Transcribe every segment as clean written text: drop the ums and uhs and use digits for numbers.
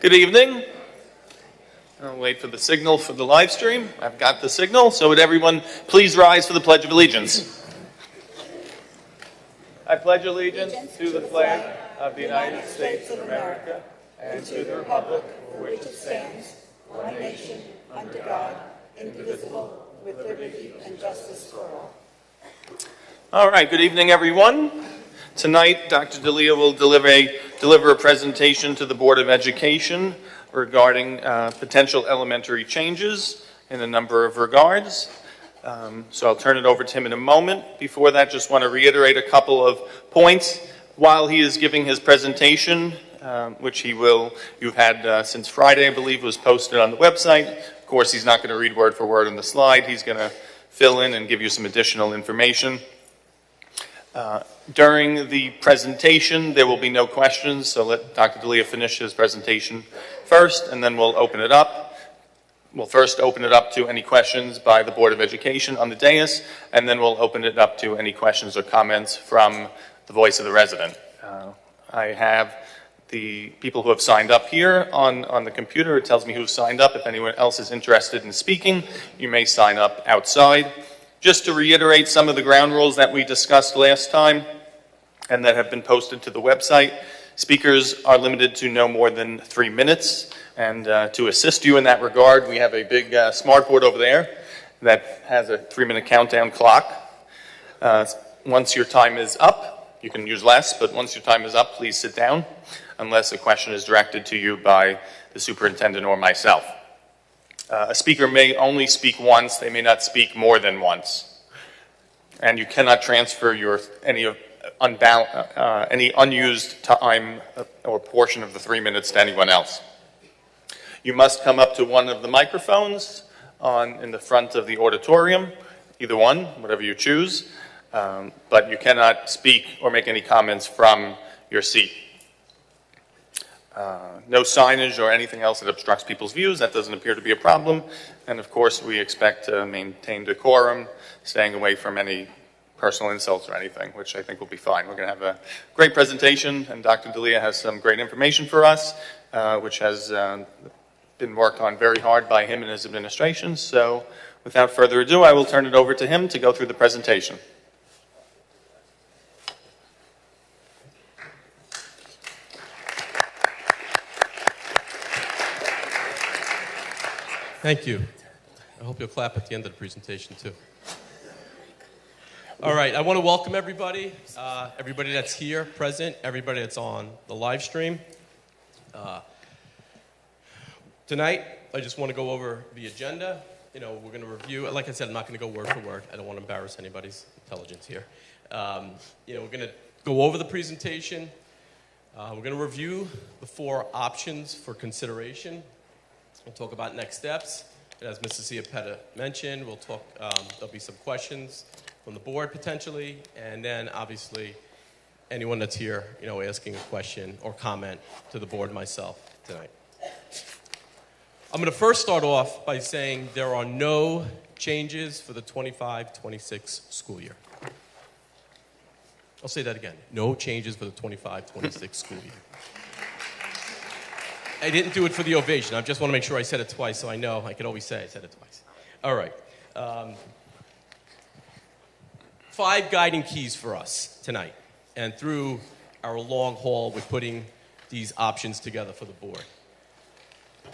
Good evening. I'll wait for the signal for the live stream. I've got the signal, so would everyone please rise for the Pledge of Allegiance. I pledge allegiance to the flag of the United States of America and to the republic for which it stands, one nation, under God, indivisible, with liberty and justice for all. All right, good evening, everyone. Tonight, Dr. D'Elia will deliver a presentation to the Board of Education regarding potential elementary changes in a number of regards. So I'll turn it over to him in a moment. Before that, just want to reiterate a couple of points while he is giving his presentation, which you've had since Friday, I believe, was posted on the website. Of course, he's not going to read word for word on the slide. He's going to fill in and give you some additional information. During the presentation, there will be no questions, so let Dr. D'Elia finish his presentation first, and then we'll open it up. We'll first open it up to any questions by the Board of Education on the dais, and then we'll open it up to any questions or comments from the voice of the resident. I have the people who have signed up here on the computer. It tells me who's signed up. If anyone else is interested in speaking, you may sign up outside. Just to reiterate some of the ground rules that we discussed last time and that have been posted to the website, speakers are limited to no more than 3 minutes. And to assist you in that regard, we have a big smartboard over there that has a 3-minute countdown clock. Once your time is up, you can use less, but once your time is up, please sit down unless a question is directed to you by the superintendent or myself. A speaker may only speak once. They may not speak more than once. And you cannot transfer any unused time or portion of the 3 minutes to anyone else. You must come up to one of the microphones in the front of the auditorium, either one, whatever you choose, but you cannot speak or make any comments from your seat. No signage or anything else that obstructs people's views. That doesn't appear to be a problem. And of course, we expect to maintain decorum, staying away from any personal insults or anything, which I think will be fine. We're going to have a great presentation, and Dr. D'Elia has some great information for us, which has been worked on very hard by him and his administration. So without further ado, I will turn it over to him to go through the presentation. Thank you. I hope you'll clap at the end of the presentation, too. All right, I want to welcome everybody, everybody that's here, present, everybody that's on the live stream. Tonight, I just want to go over the agenda. We're going to review, like I said, I'm not going to go word for word. I don't want to embarrass anybody's intelligence here. We're going to go over the presentation. We're going to review the 4 options for consideration. We'll talk about next steps. And as Mrs. Ciapetta mentioned, we'll talk, there'll be some questions from the board potentially, and then obviously anyone that's here, asking a question or comment to the board and myself tonight. I'm going to first start off by saying there are no changes for the 25-26 school year. I'll say that again. No changes for the 25-26 school year. I didn't do it for the ovation. I just want to make sure I said it twice so I know I can always say I said it twice. All right. 5 guiding keys for us tonight and through our long haul with putting these options together for the board.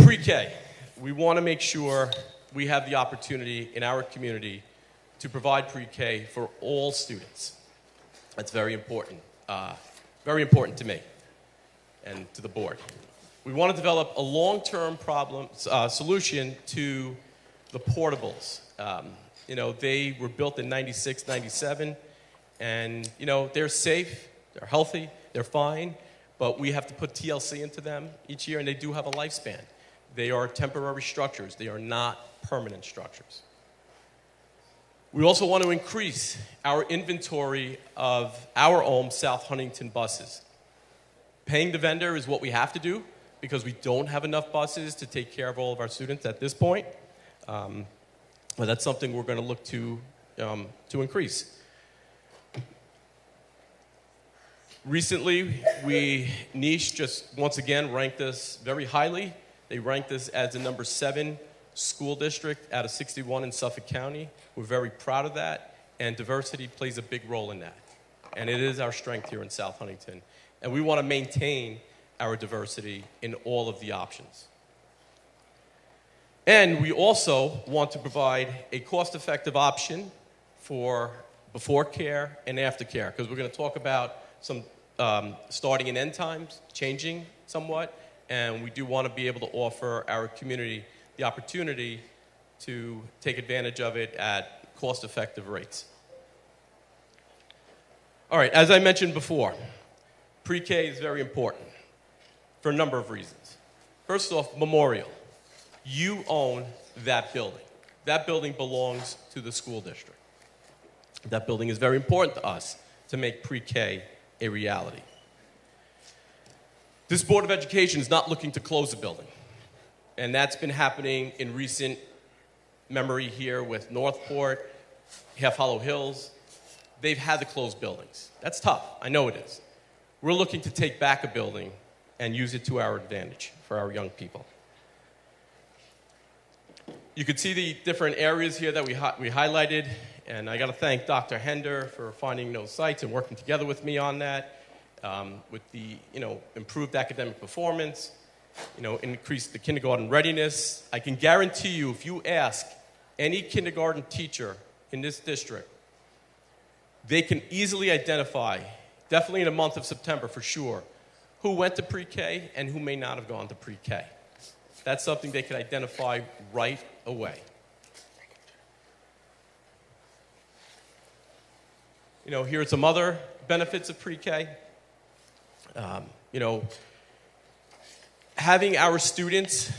Pre-K. We want to make sure we have the opportunity in our community to provide pre-K for all students. That's very important to me and to the board. We want to develop a long-term solution to the portables. They were built in 96, 97, and, they're safe, they're healthy, they're fine, but we have to put TLC into them each year, and they do have a lifespan. They are temporary structures. They are not permanent structures. We also want to increase our inventory of our own South Huntington buses. Paying the vendor is what we have to do, because we don't have enough buses to take care of all of our students at this point. But that's something we're going to look to increase. Recently, Niche just once again ranked us very highly. They ranked us as the number 7 school district out of 61 in Suffolk County. We're very proud of that, and diversity plays a big role in that. And it is our strength here in South Huntington. And we want to maintain our diversity in all of the options. And we also want to provide a cost-effective option for before care and after care, because we're going to talk about some starting and end times changing somewhat, and we do want to be able to offer our community the opportunity to take advantage of it at cost-effective rates. All right, as I mentioned before, pre-K is very important for a number of reasons. First off, Memorial. You own that building. That building belongs to the school district. That building is very important to us to make pre-K a reality. This Board of Education is not looking to close the building. And that's been happening in recent memory here with Northport, Half Hollow Hills. They've had to close buildings. That's tough. I know it is. We're looking to take back a building and use it to our advantage for our young people. You can see the different areas here that we highlighted, and I got to thank Dr. Hender for finding those sites and working together with me on that, with the improved academic performance, increase the kindergarten readiness. I can guarantee you, if you ask any kindergarten teacher in this district, they can easily identify, definitely in the month of September for sure, who went to pre-K and who may not have gone to pre-K. That's something they can identify right away. Here are some other benefits of pre-K. Having our students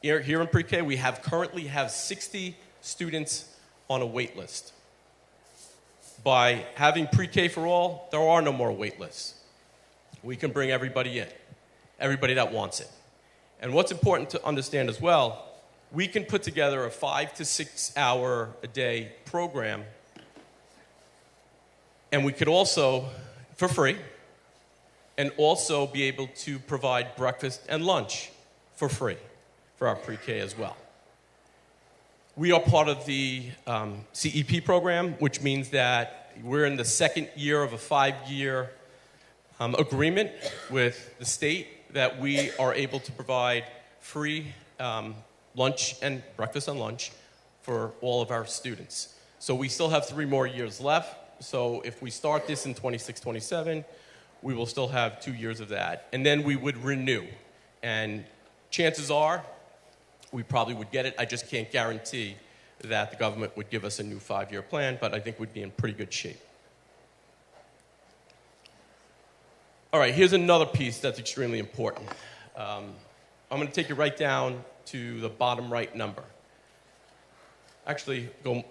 here in pre-K, we currently have 60 students on a wait list. By having pre-K for all, there are no more wait lists. We can bring everybody in, everybody that wants it. And what's important to understand as well, we can put together a 5 to 6 hour a day program, and we could also, for free, and also be able to provide breakfast and lunch for free for our pre-K as well. We are part of the CEP program, which means that we're in the second year of a 5-year agreement with the state that we are able to provide free lunch and breakfast and lunch for all of our students. So we still have 3 more years left. So if we start this in 26-27, we will still have 2 years of that. And then we would renew. And chances are we probably would get it. I just can't guarantee that the government would give us a new 5-year plan, but I think we'd be in pretty good shape. All right, here's another piece that's extremely important. I'm going to take you right down to the bottom right number. Actually, go a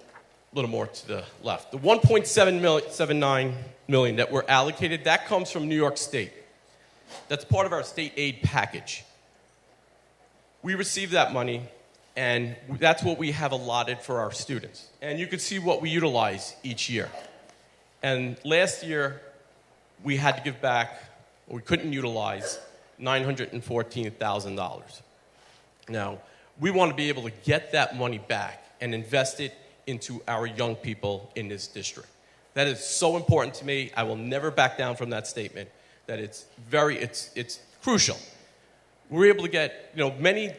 little more to the left. The $1.79 million that were allocated, that comes from New York State. That's part of our state aid package. We receive that money, and that's what we have allotted for our students. And you can see what we utilize each year. And last year, we had to give back, or we couldn't utilize, $914,000. Now, we want to be able to get that money back and invest it into our young people in this district. That is so important to me. I will never back down from that statement, that it's crucial. We're able to get, many,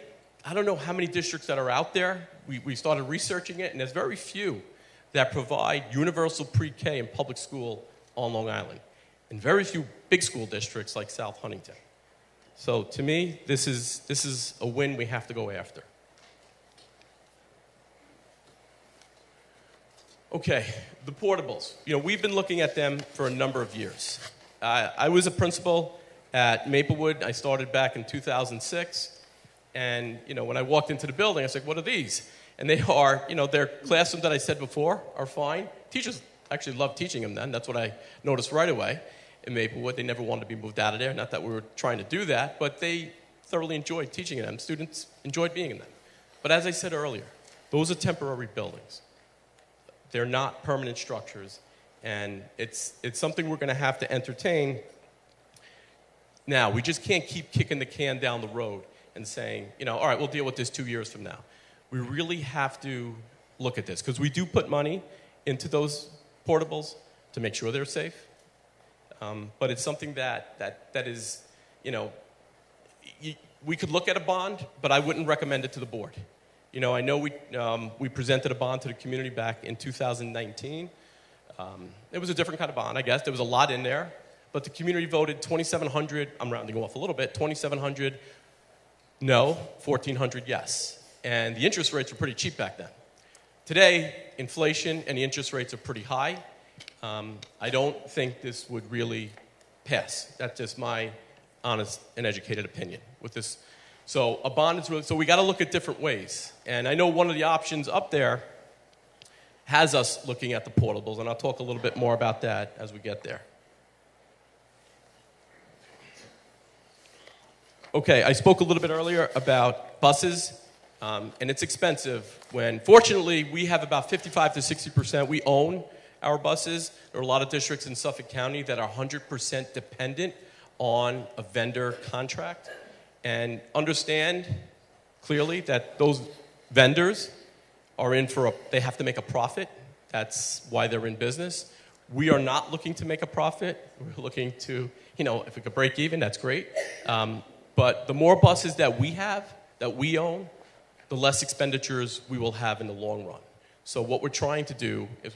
I don't know how many districts that are out there. We started researching it, and there's very few that provide universal pre-K and public school on Long Island, and very few big school districts like South Huntington. So to me, this is a win we have to go after. Okay, the portables. We've been looking at them for a number of years. I was a principal at Maplewood. I started back in 2006. And, when I walked into the building, I was like, what are these? And they are, their classrooms that I said before are fine. Teachers actually love teaching them then. That's what I noticed right away in Maplewood. They never wanted to be moved out of there. Not that we were trying to do that, but they thoroughly enjoyed teaching in them. Students enjoyed being in them. But as I said earlier, those are temporary buildings. They're not permanent structures. And it's something we're going to have to entertain Now, we just can't keep kicking the can down the road and saying, all right, we'll deal with this 2 years from now. We really have to look at this, because we do put money into those portables to make sure they're safe. But it's something that is, we could look at a bond, but I wouldn't recommend it to the board. I know we presented a bond to the community back in 2019. It was a different kind of bond, I guess. There was a lot in there. But the community voted 2,700, I'm rounding off a little bit, 2,700 no, 1,400 yes. And the interest rates were pretty cheap back then. Today, inflation and the interest rates are pretty high. I don't think this would really pass. That's just my honest and educated opinion with this. So a bond is really, so we got to look at different ways. And I know one of the options up there has us looking at the portables, and I'll talk a little bit more about that as we get there. Okay, I spoke a little bit earlier about buses, and it's expensive. Fortunately, we have about 55 to 60%. We own our buses. There are a lot of districts in Suffolk County that are 100% dependent on a vendor contract. And understand clearly that those vendors are they have to make a profit. That's why they're in business. We are not looking to make a profit. We're looking to, if we could break even, that's great. But the more buses that we have, that we own, the less expenditures we will have in the long run. So what we're trying to do is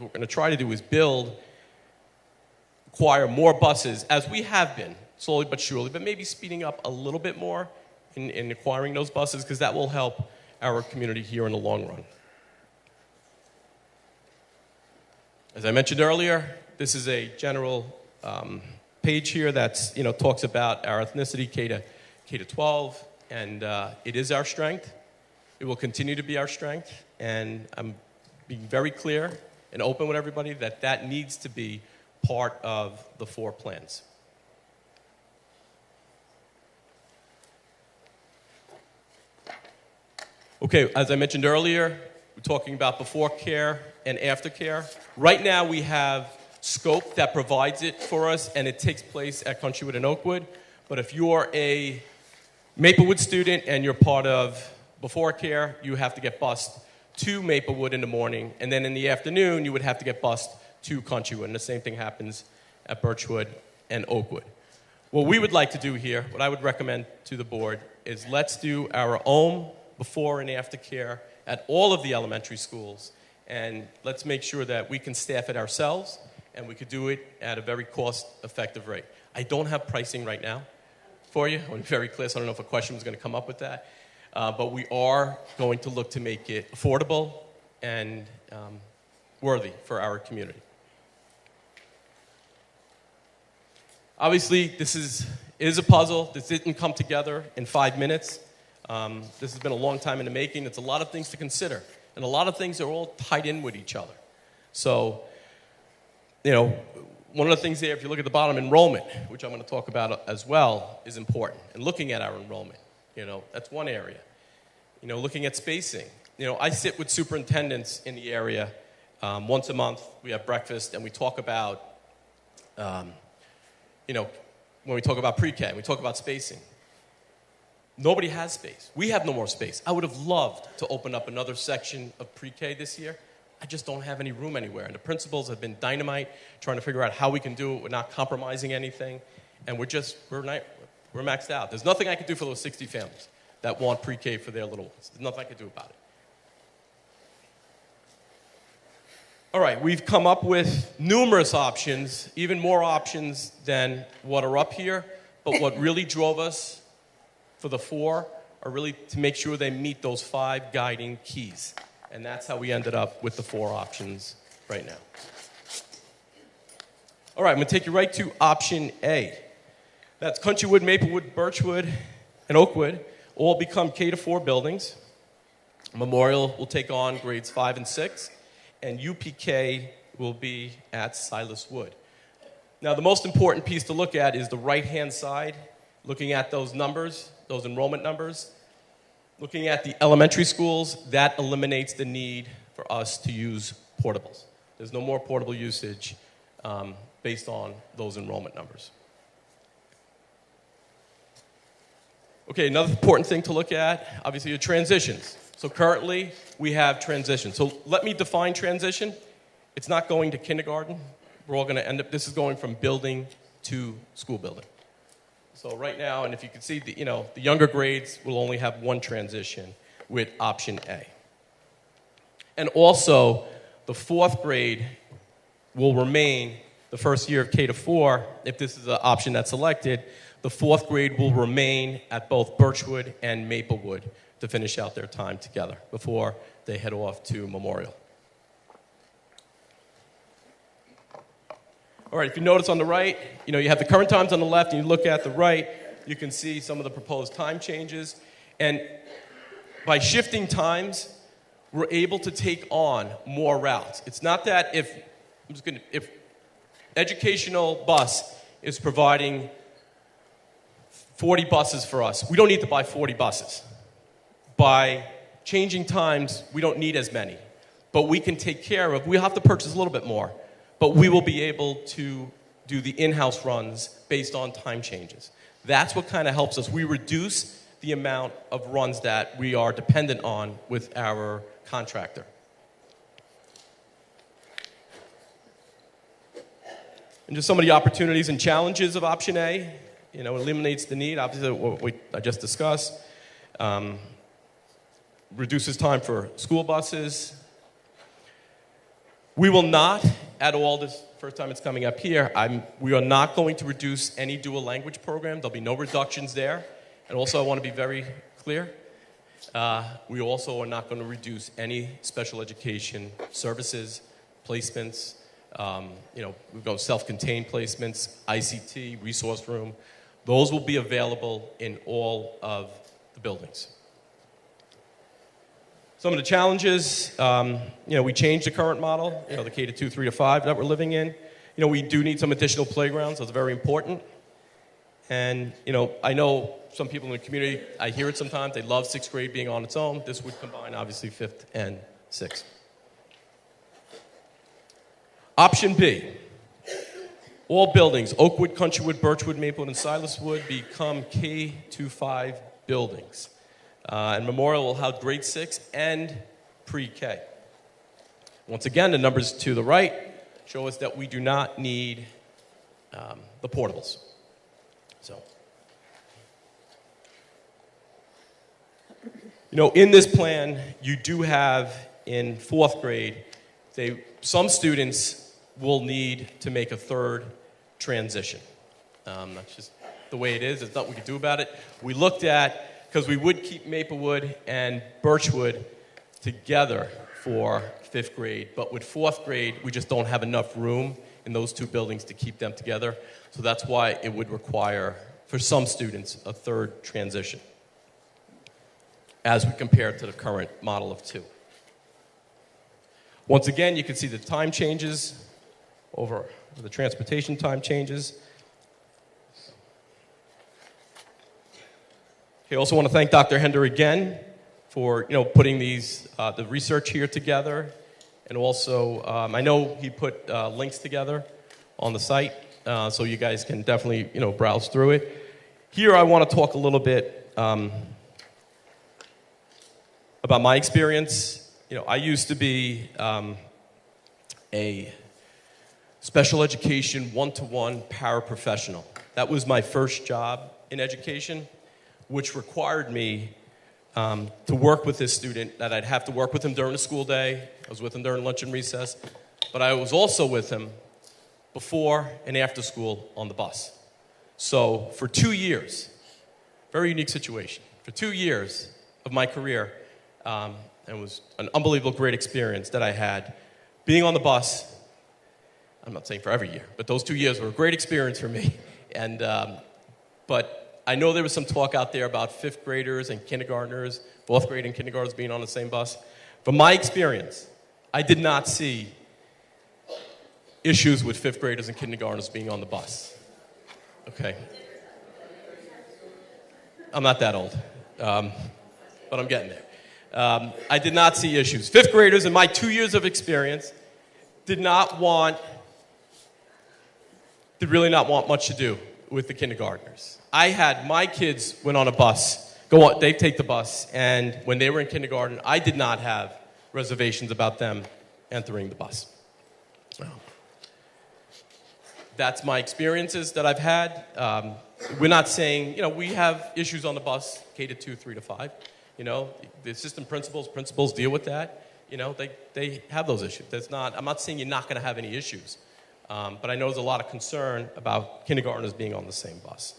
acquire more buses, as we have been, slowly but surely, but maybe speeding up a little bit more in acquiring those buses, because that will help our community here in the long run. As I mentioned earlier, this is a general page here that talks about our ethnicity K to 12, and it is our strength. It will continue to be our strength, and I'm being very clear and open with everybody that needs to be part of the 4 plans. Okay, as I mentioned earlier, we're talking about before care and after care. Right now we have scope that provides it for us, and it takes place at Countrywood and Oakwood. But if you're a Maplewood student and you're part of before care, you have to get bused to Maplewood in the morning, and then in the afternoon you would have to get bused to Countrywood, and the same thing happens at Birchwood and Oakwood. What we would like to do here, what I would recommend to the board, is let's do our own before and after care at all of the elementary schools, and let's make sure that we can staff it ourselves, and we could do it at a very cost-effective rate. I don't have pricing right now for you. I'm very clear, so I don't know if a question was going to come up with that. But we are going to look to make it affordable and worthy for our community. Obviously, this is a puzzle. This didn't come together in 5 minutes. This has been a long time in the making. It's a lot of things to consider. And a lot of things are all tied in with each other. So, one of the things there, if you look at the bottom, enrollment, which I'm going to talk about as well, is important. And looking at our enrollment, that's one area. Looking at spacing. I sit with superintendents in the area once a month. We have breakfast, and we talk about, when we talk about pre-K, we talk about spacing. Nobody has space. We have no more space. I would have loved to open up another section of pre-K this year. I just don't have any room anywhere. And the principals have been dynamite trying to figure out how we can do it. We're not compromising anything. And we're maxed out. There's nothing I can do for those 60 families that want pre-K for their little ones. There's nothing I can do about it. All right, we've come up with numerous options, even more options than what are up here. But what really drove us for the 4 are really to make sure they meet those 5 guiding keys. And that's how we ended up with the 4 options right now. All right, I'm going to take you right to option A. That's Countrywood, Maplewood, Birchwood, and Oakwood all become K-4 buildings. Memorial will take on grades 5 and 6, and UPK will be at Silas Wood. Now, the most important piece to look at is the right-hand side, looking at those numbers, those enrollment numbers. Looking at the elementary schools, that eliminates the need for us to use portables. There's no more portable usage based on those enrollment numbers. Okay, another important thing to look at, obviously, are transitions. So currently, we have transition. So let me define transition. It's not going to kindergarten. We're all going to end up, this is going from building to school building. So right now, and if you can see, the younger grades will only have one transition with option A. And also, the fourth grade will remain the first year of K to 4, if this is an option that's selected. The fourth grade will remain at both Birchwood and Maplewood to finish out their time together before they head off to Memorial. All right, if you notice on the right, you have the current times on the left, and you look at the right, you can see some of the proposed time changes. And by shifting times, we're able to take on more routes. It's not that if educational bus is providing 40 buses for us, we don't need to buy 40 buses. By changing times, we don't need as many. But we can take care of, we'll have to purchase a little bit more, but we will be able to do the in-house runs based on time changes. That's what kind of helps us. We reduce the amount of runs that we are dependent on with our contractor. And just some of the opportunities and challenges of option A, eliminates the need, obviously, what I just discussed. Reduces time for school buses. We will not, at all, this first time it's coming up here, we are not going to reduce any dual language program. There'll be no reductions there. And also, I want to be very clear, we also are not going to reduce any special education services, placements. We've got self-contained placements, ICT, resource room. Those will be available in all of the buildings. Some of the challenges, we changed the current model, the K to 2, 3 to 5 that we're living in. We do need some additional playgrounds. That's very important. And, I know some people in the community, I hear it sometimes, they love 6th grade being on its own. This would combine, obviously, 5th and 6th. Option B, all buildings, Oakwood, Countrywood, Birchwood, Maplewood, and Silaswood become K to 5 buildings. And Memorial will have grade 6 and pre-K. Once again, the numbers to the right show us that we do not need the portables. So, in this plan, you do have in 4th grade, some students will need to make a third transition. That's just the way it is. There's nothing we can do about it. We looked at, because we would keep Maplewood and Birchwood together for 5th grade, but with 4th grade, we just don't have enough room in those two buildings to keep them together. So that's why it would require, for some students, a third transition, as we compare it to the current model of 2. Once again, you can see the time changes over the transportation time changes. Okay, I also want to thank Dr. Hender again for putting the research here together, and also I know he put links together on the site, so you guys can definitely browse through it. Here I want to talk a little bit about my experience. I used to be a special education one-to-one paraprofessional. That was my first job in education, which required me to work with this student, that I'd have to work with him during the school day. I was with him during lunch and recess, but I was also with him before and after school on the bus. So for 2 years, very unique situation, for 2 years of my career, it was an unbelievable great experience that I had being on the bus. I'm not saying for every year, but those 2 years were a great experience for me. And but I know there was some talk out there about 5th graders and kindergartners, 4th grade and kindergartners being on the same bus. From my experience, I did not see issues with 5th graders and kindergartners being on the bus. Okay. I'm not that old, but I'm getting there. I did not see issues. 5th graders, in my 2 years of experience, did really not want much to do with the kindergartners. My kids went on a bus, they take the bus, and when they were in kindergarten, I did not have reservations about them entering the bus. That's my experiences that I've had. We're not saying, we have issues on the bus, K to 2, 3 to 5. The assistant principals deal with that. They have those issues. I'm not saying you're not going to have any issues. But I know there's a lot of concern about kindergartners being on the same bus.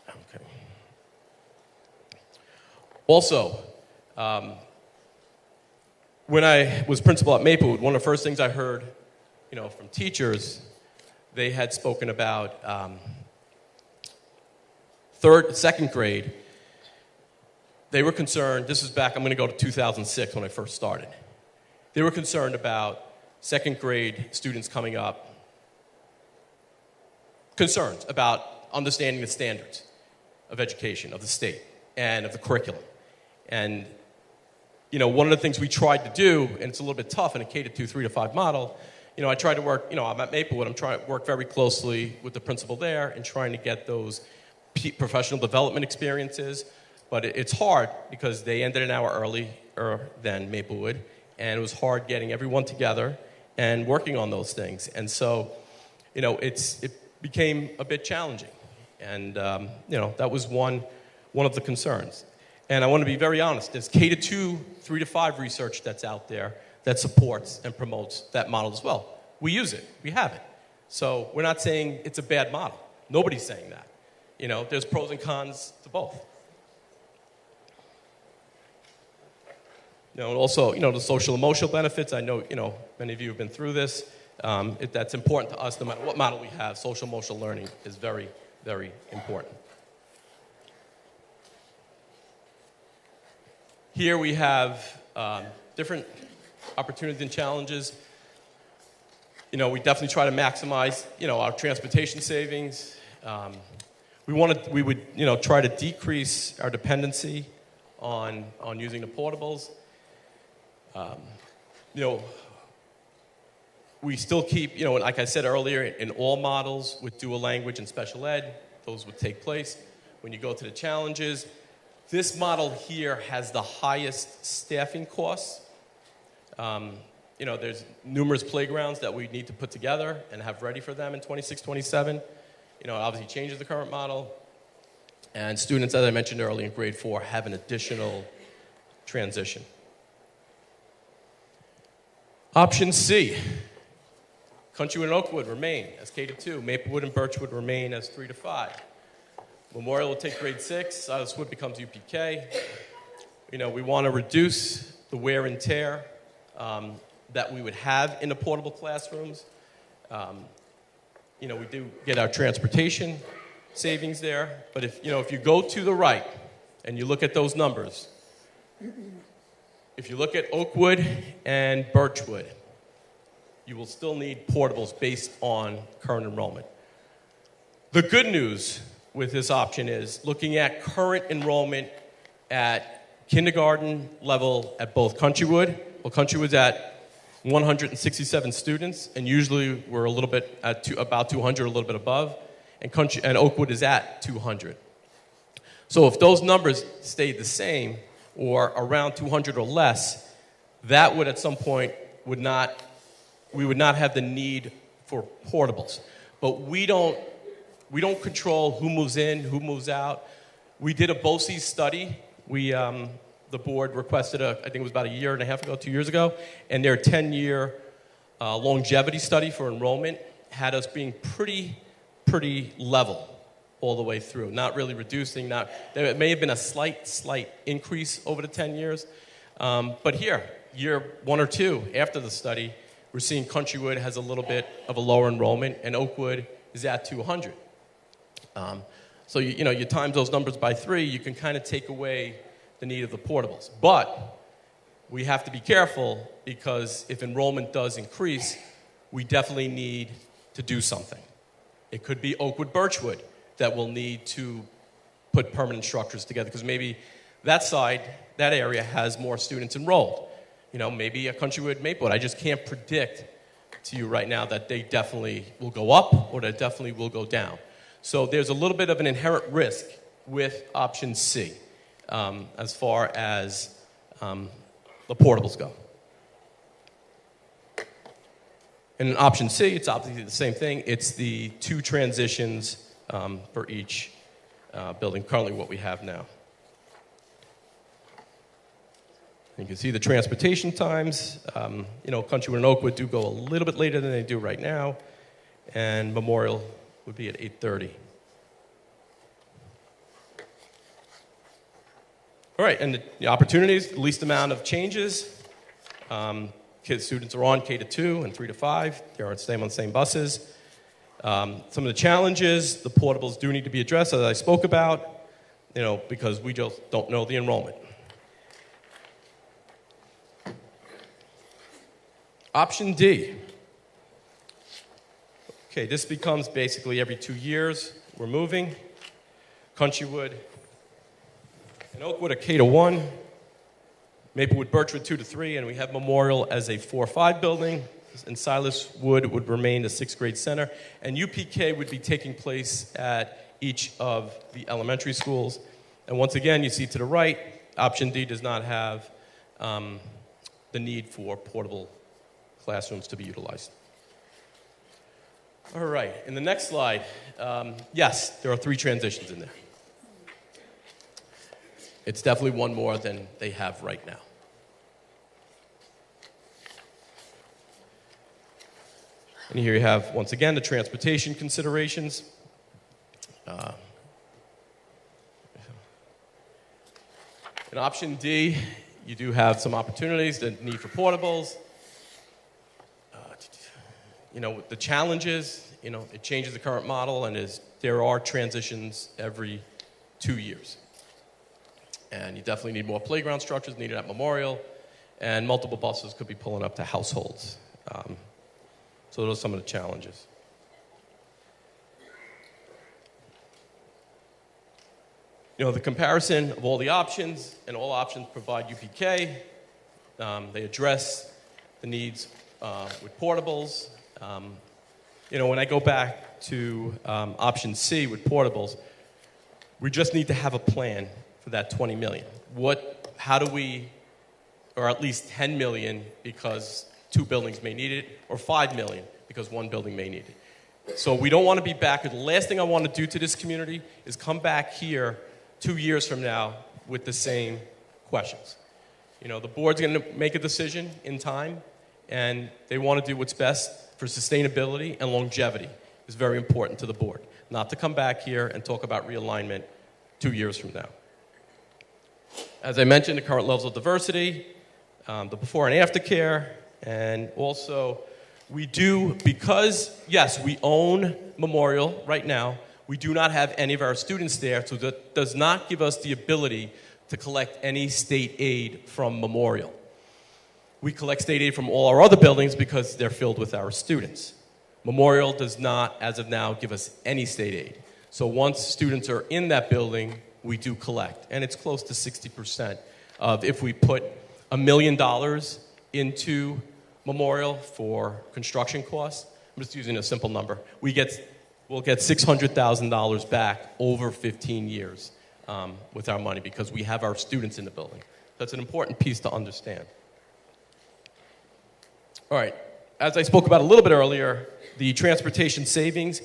Okay. Also, when I was principal at Maplewood, one of the first things I heard, from teachers, they had spoken about second grade. They were concerned, this is back, I'm going to go to 2006 when I first started. They were concerned about second grade students coming up, concerns about understanding the standards of education, of the state, and of the curriculum. And, one of the things we tried to do, and it's a little bit tough in a K to 2, 3 to 5 model, I tried to work, I'm at Maplewood, I'm trying to work very closely with the principal there and trying to get those professional development experiences. But it's hard because they ended an hour earlier than Maplewood, and it was hard getting everyone together and working on those things. And so, it became a bit challenging. And, that was one of the concerns. And I want to be very honest, there's K to 2, 3 to 5 research that's out there that supports and promotes that model as well. We use it. We have it. So we're not saying it's a bad model. Nobody's saying that. There's pros and cons to both. Also, the social emotional benefits. I know, many of you have been through this. That's important to us no matter what model we have. Social emotional learning is very, very important. Here we have different opportunities and challenges. We definitely try to maximize, our transportation savings. We would, try to decrease our dependency on using the portables. We still keep, like I said earlier, in all models with dual language and special ed, those would take place. When you go to the challenges, this model here has the highest staffing costs. There's numerous playgrounds that we need to put together and have ready for them in 26, 27. It obviously changes the current model. And students, as I mentioned earlier, in grade 4 have an additional transition. Option C, Countrywood and Oakwood remain as K to 2. Maplewood and Birchwood remain as 3 to 5. Memorial will take grade 6. Silas Wood becomes UPK. We want to reduce the wear and tear that we would have in the portable classrooms. We do get our transportation savings there. But if you go to the right and you look at those numbers, if you look at Oakwood and Birchwood, you will still need portables based on current enrollment. The good news with this option is looking at current enrollment at kindergarten level at both Countrywood. Well, Countrywood's at 167 students, and usually we're a little bit at about 200, a little bit above, and Oakwood is at 200. So if those numbers stayed the same or around 200 or less, that would at some point we would not have the need for portables. But we don't control who moves in, who moves out. We did a BOCES study. The board requested I think it was about a year and a half ago, 2 years ago, and their 10-year longevity study for enrollment had us being pretty level all the way through, not really reducing. There may have been a slight increase over the 10 years, but here, year 1 or 2 after the study, we're seeing Countrywood has a little bit of a lower enrollment, and Oakwood is at 200. So you times those numbers by 3, you can kind of take away the need of the portables. But we have to be careful because if enrollment does increase, we definitely need to do something. It could be Oakwood, Birchwood that will need to put permanent structures together because maybe that area has more students enrolled. Maybe a Countrywood, Maplewood. I just can't predict to you right now that they definitely will go up or that definitely will go down. So there's a little bit of an inherent risk with option C as far as the portables go. And in option C, it's obviously the same thing. It's the 2 transitions for each building, currently what we have now. You can see the transportation times. Countrywood and Oakwood do go a little bit later than they do right now, and Memorial would be at 8:30. All right, and the opportunities, the least amount of changes. Students are on K to 2 and 3 to 5. They're on the same buses. Some of the challenges, the portables do need to be addressed, as I spoke about, because we just don't know the enrollment. Option D. Okay, this becomes basically every 2 years we're moving. Countrywood and Oakwood are K to 1. Maplewood, Birchwood 2 to 3, and we have Memorial as a 4-5 building. And Silas Wood would remain the 6th grade center. And UPK would be taking place at each of the elementary schools. And once again, you see to the right, option D does not have the need for portable classrooms to be utilized. All right, in the next slide, yes, there are 3 transitions in there. It's definitely one more than they have right now. And here you have, once again, the transportation considerations. In option D, you do have some opportunities, the need for portables. The challenges, it changes the current model, and there are transitions every 2 years. And you definitely need more playground structures needed at Memorial, and multiple buses could be pulling up to households. So those are some of the challenges. The comparison of all the options, and all options provide UPK. They address the needs with portables. When I go back to option C with portables, we just need to have a plan for that $20 million. How do we, or at least $10 million because 2 buildings may need it, or $5 million because 1 building may need it. So we don't want to be back. The last thing I want to do to this community is come back here 2 years from now with the same questions. The board's going to make a decision in time, and they want to do what's best for sustainability and longevity. It's very important to the board, not to come back here and talk about realignment 2 years from now. As I mentioned, the current levels of diversity, the before and after care, and also we do, because, yes, we own Memorial right now, we do not have any of our students there, so that does not give us the ability to collect any state aid from Memorial. We collect state aid from all our other buildings because they're filled with our students. Memorial does not, as of now, give us any state aid. So once students are in that building, we do collect. And it's close to 60% of if we put $1 million into Memorial for construction costs. I'm just using a simple number. We'll get $600,000 back over 15 years with our money because we have our students in the building. That's an important piece to understand. All right, as I spoke about a little bit earlier, the transportation savings,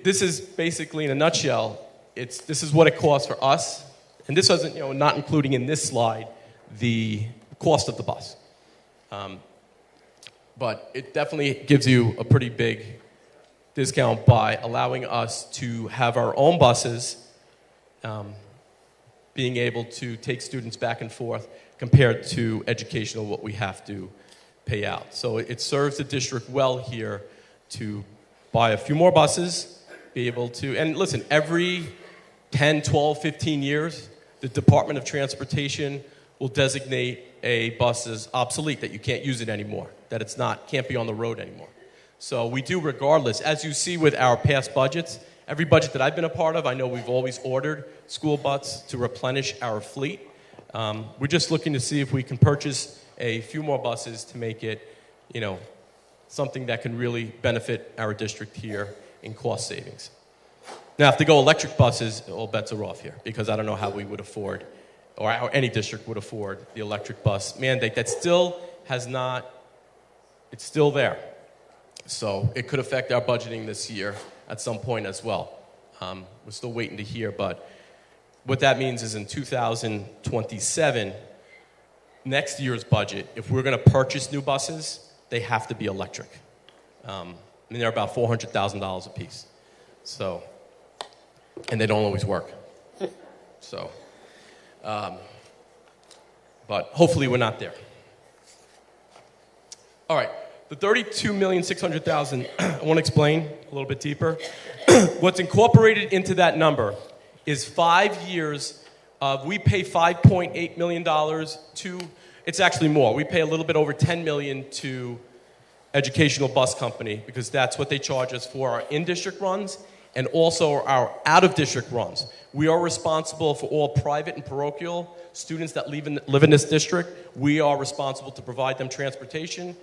this is basically, in a nutshell, this is what it costs for us, and this doesn't, not including in this slide, the cost of the bus. But it definitely gives you a pretty big discount by allowing us to have our own buses, being able to take students back and forth compared to educational, what we have to pay out. So it serves the district well here to buy a few more buses, be able to, and listen, every 10, 12, 15 years, the Department of Transportation will designate a bus as obsolete, that you can't use it anymore, that can't be on the road anymore. So we do regardless. As you see with our past budgets, every budget that I've been a part of, I know we've always ordered school buses to replenish our fleet. We're just looking to see if we can purchase a few more buses to make it, something that can really benefit our district here in cost savings. Now, if they go electric buses, all bets are off here, because I don't know how we would afford, or how any district would afford, the electric bus mandate. That still has not, it's still there. So it could affect our budgeting this year at some point as well. We're still waiting to hear, but what that means is in 2027, next year's budget, if we're going to purchase new buses, they have to be electric. They're about $400,000 a piece. So, and they don't always work. So, but hopefully we're not there. All right, the $32,600,000, I want to explain a little bit deeper. What's incorporated into that number is 5 years of, we pay $5.8 million to, it's actually more. We pay a little bit over $10 million to Educational Bus Company, because that's what they charge us for our in-district runs and also our out-of-district runs. We are responsible for all private and parochial students that live in this district. We are responsible to provide them transportation,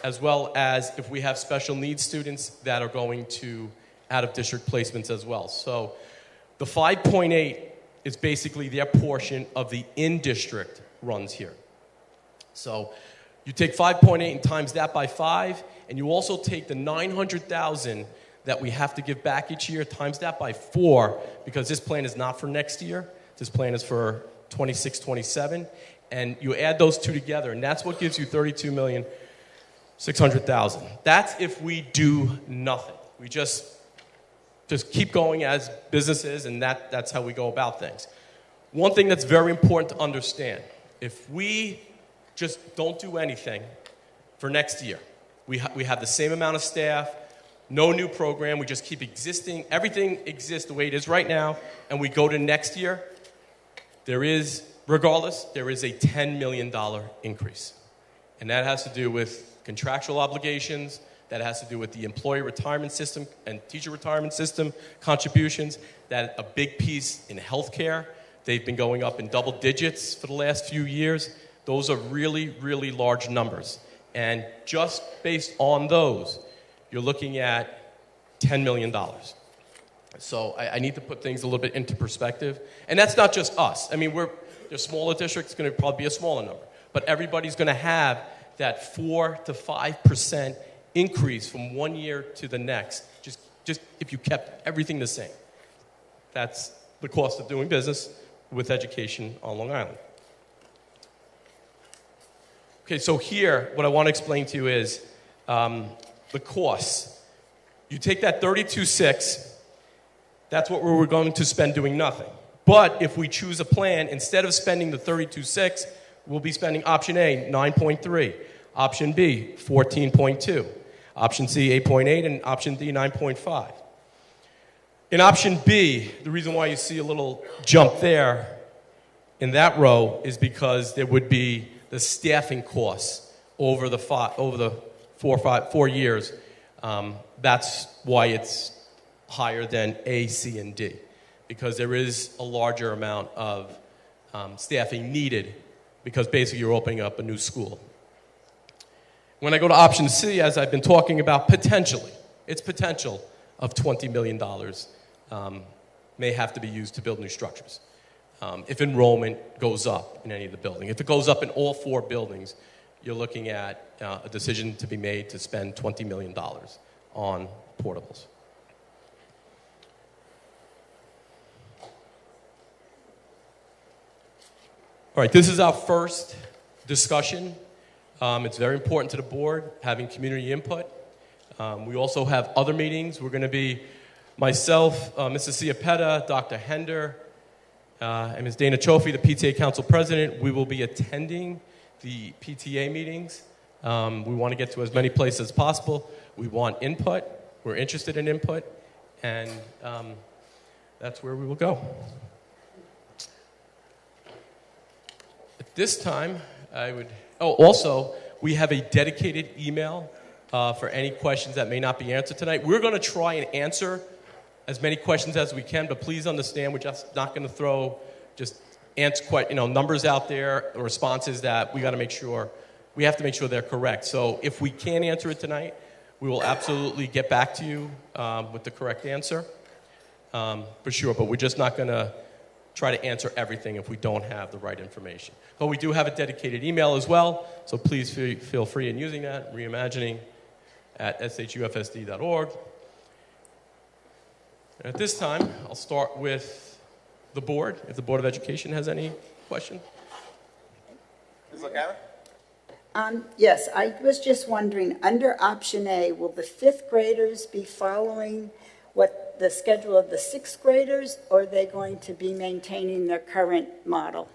as well as if we have special needs students that are going to out-of-district placements as well. So the 5.8 is basically their portion of the in-district runs here. So you take 5.8 and times that by 5, and you also take the $900,000 that we have to give back each year, times that by 4, because this plan is not for next year. This plan is for 26, 27, and you add those two together, and that's what gives you $32,600,000. That's if we do nothing. We just keep going as businesses, and that's how we go about things. One thing that's very important to understand, if we just don't do anything for next year, we have the same amount of staff, no new program, we just keep existing, everything exists the way it is right now, and we go to next year, regardless, there is a $10 million increase. And that has to do with contractual obligations, that has to do with the employee retirement system and teacher retirement system contributions, that a big piece in healthcare. They've been going up in double digits for the last few years. Those are really, really large numbers. And just based on those, you're looking at $10 million. So I need to put things a little bit into perspective. And that's not just us. I mean, there's smaller districts, it's going to probably be a smaller number. But everybody's going to have that 4 to 5% increase from one year to the next, just if you kept everything the same. That's the cost of doing business with education on Long Island. Okay, so here, what I want to explain to you is the costs. You take that $32,600, that's what we're going to spend doing nothing. But if we choose a plan, instead of spending the $32,600, we'll be spending option A, 9.3, option B, 14.2, option C, 8.8, and option D, 9.5. In option B, the reason why you see a little jump there in that row is because there would be the staffing costs over the 4 years. That's why it's higher than A, C, and D, because there is a larger amount of staffing needed, because basically you're opening up a new school. When I go to option C, as I've been talking about, its potential of $20 million may have to be used to build new structures. If enrollment goes up in any of the buildings. If it goes up in all 4 buildings, you're looking at a decision to be made to spend $20 million on portables. All right, this is our first discussion. It's very important to the board, having community input. We also have other meetings. We're going to be myself, Mrs. Ciapetta, Dr. Hender, and Ms. Dana Chofi, the PTA Council President. We will be attending the PTA meetings. We want to get to as many places as possible. We want input. We're interested in input. And that's where we will go. At this time, also, we have a dedicated email for any questions that may not be answered tonight. We're going to try and answer as many questions as we can, but please understand we're just not going to throw numbers out there or responses that we have to make sure they're correct. So if we can't answer it tonight, we will absolutely get back to you with the correct answer, for sure. But we're just not going to try to answer everything if we don't have the right information. But we do have a dedicated email as well, so please feel free in using that, reimagining@shufsd.org. At this time, I'll start with the board, if the Board of Education has any question. Ms. LaCara? Yes, I was just wondering, under option A, will the fifth graders be following what the schedule of the sixth graders, or are they going to be maintaining their current model?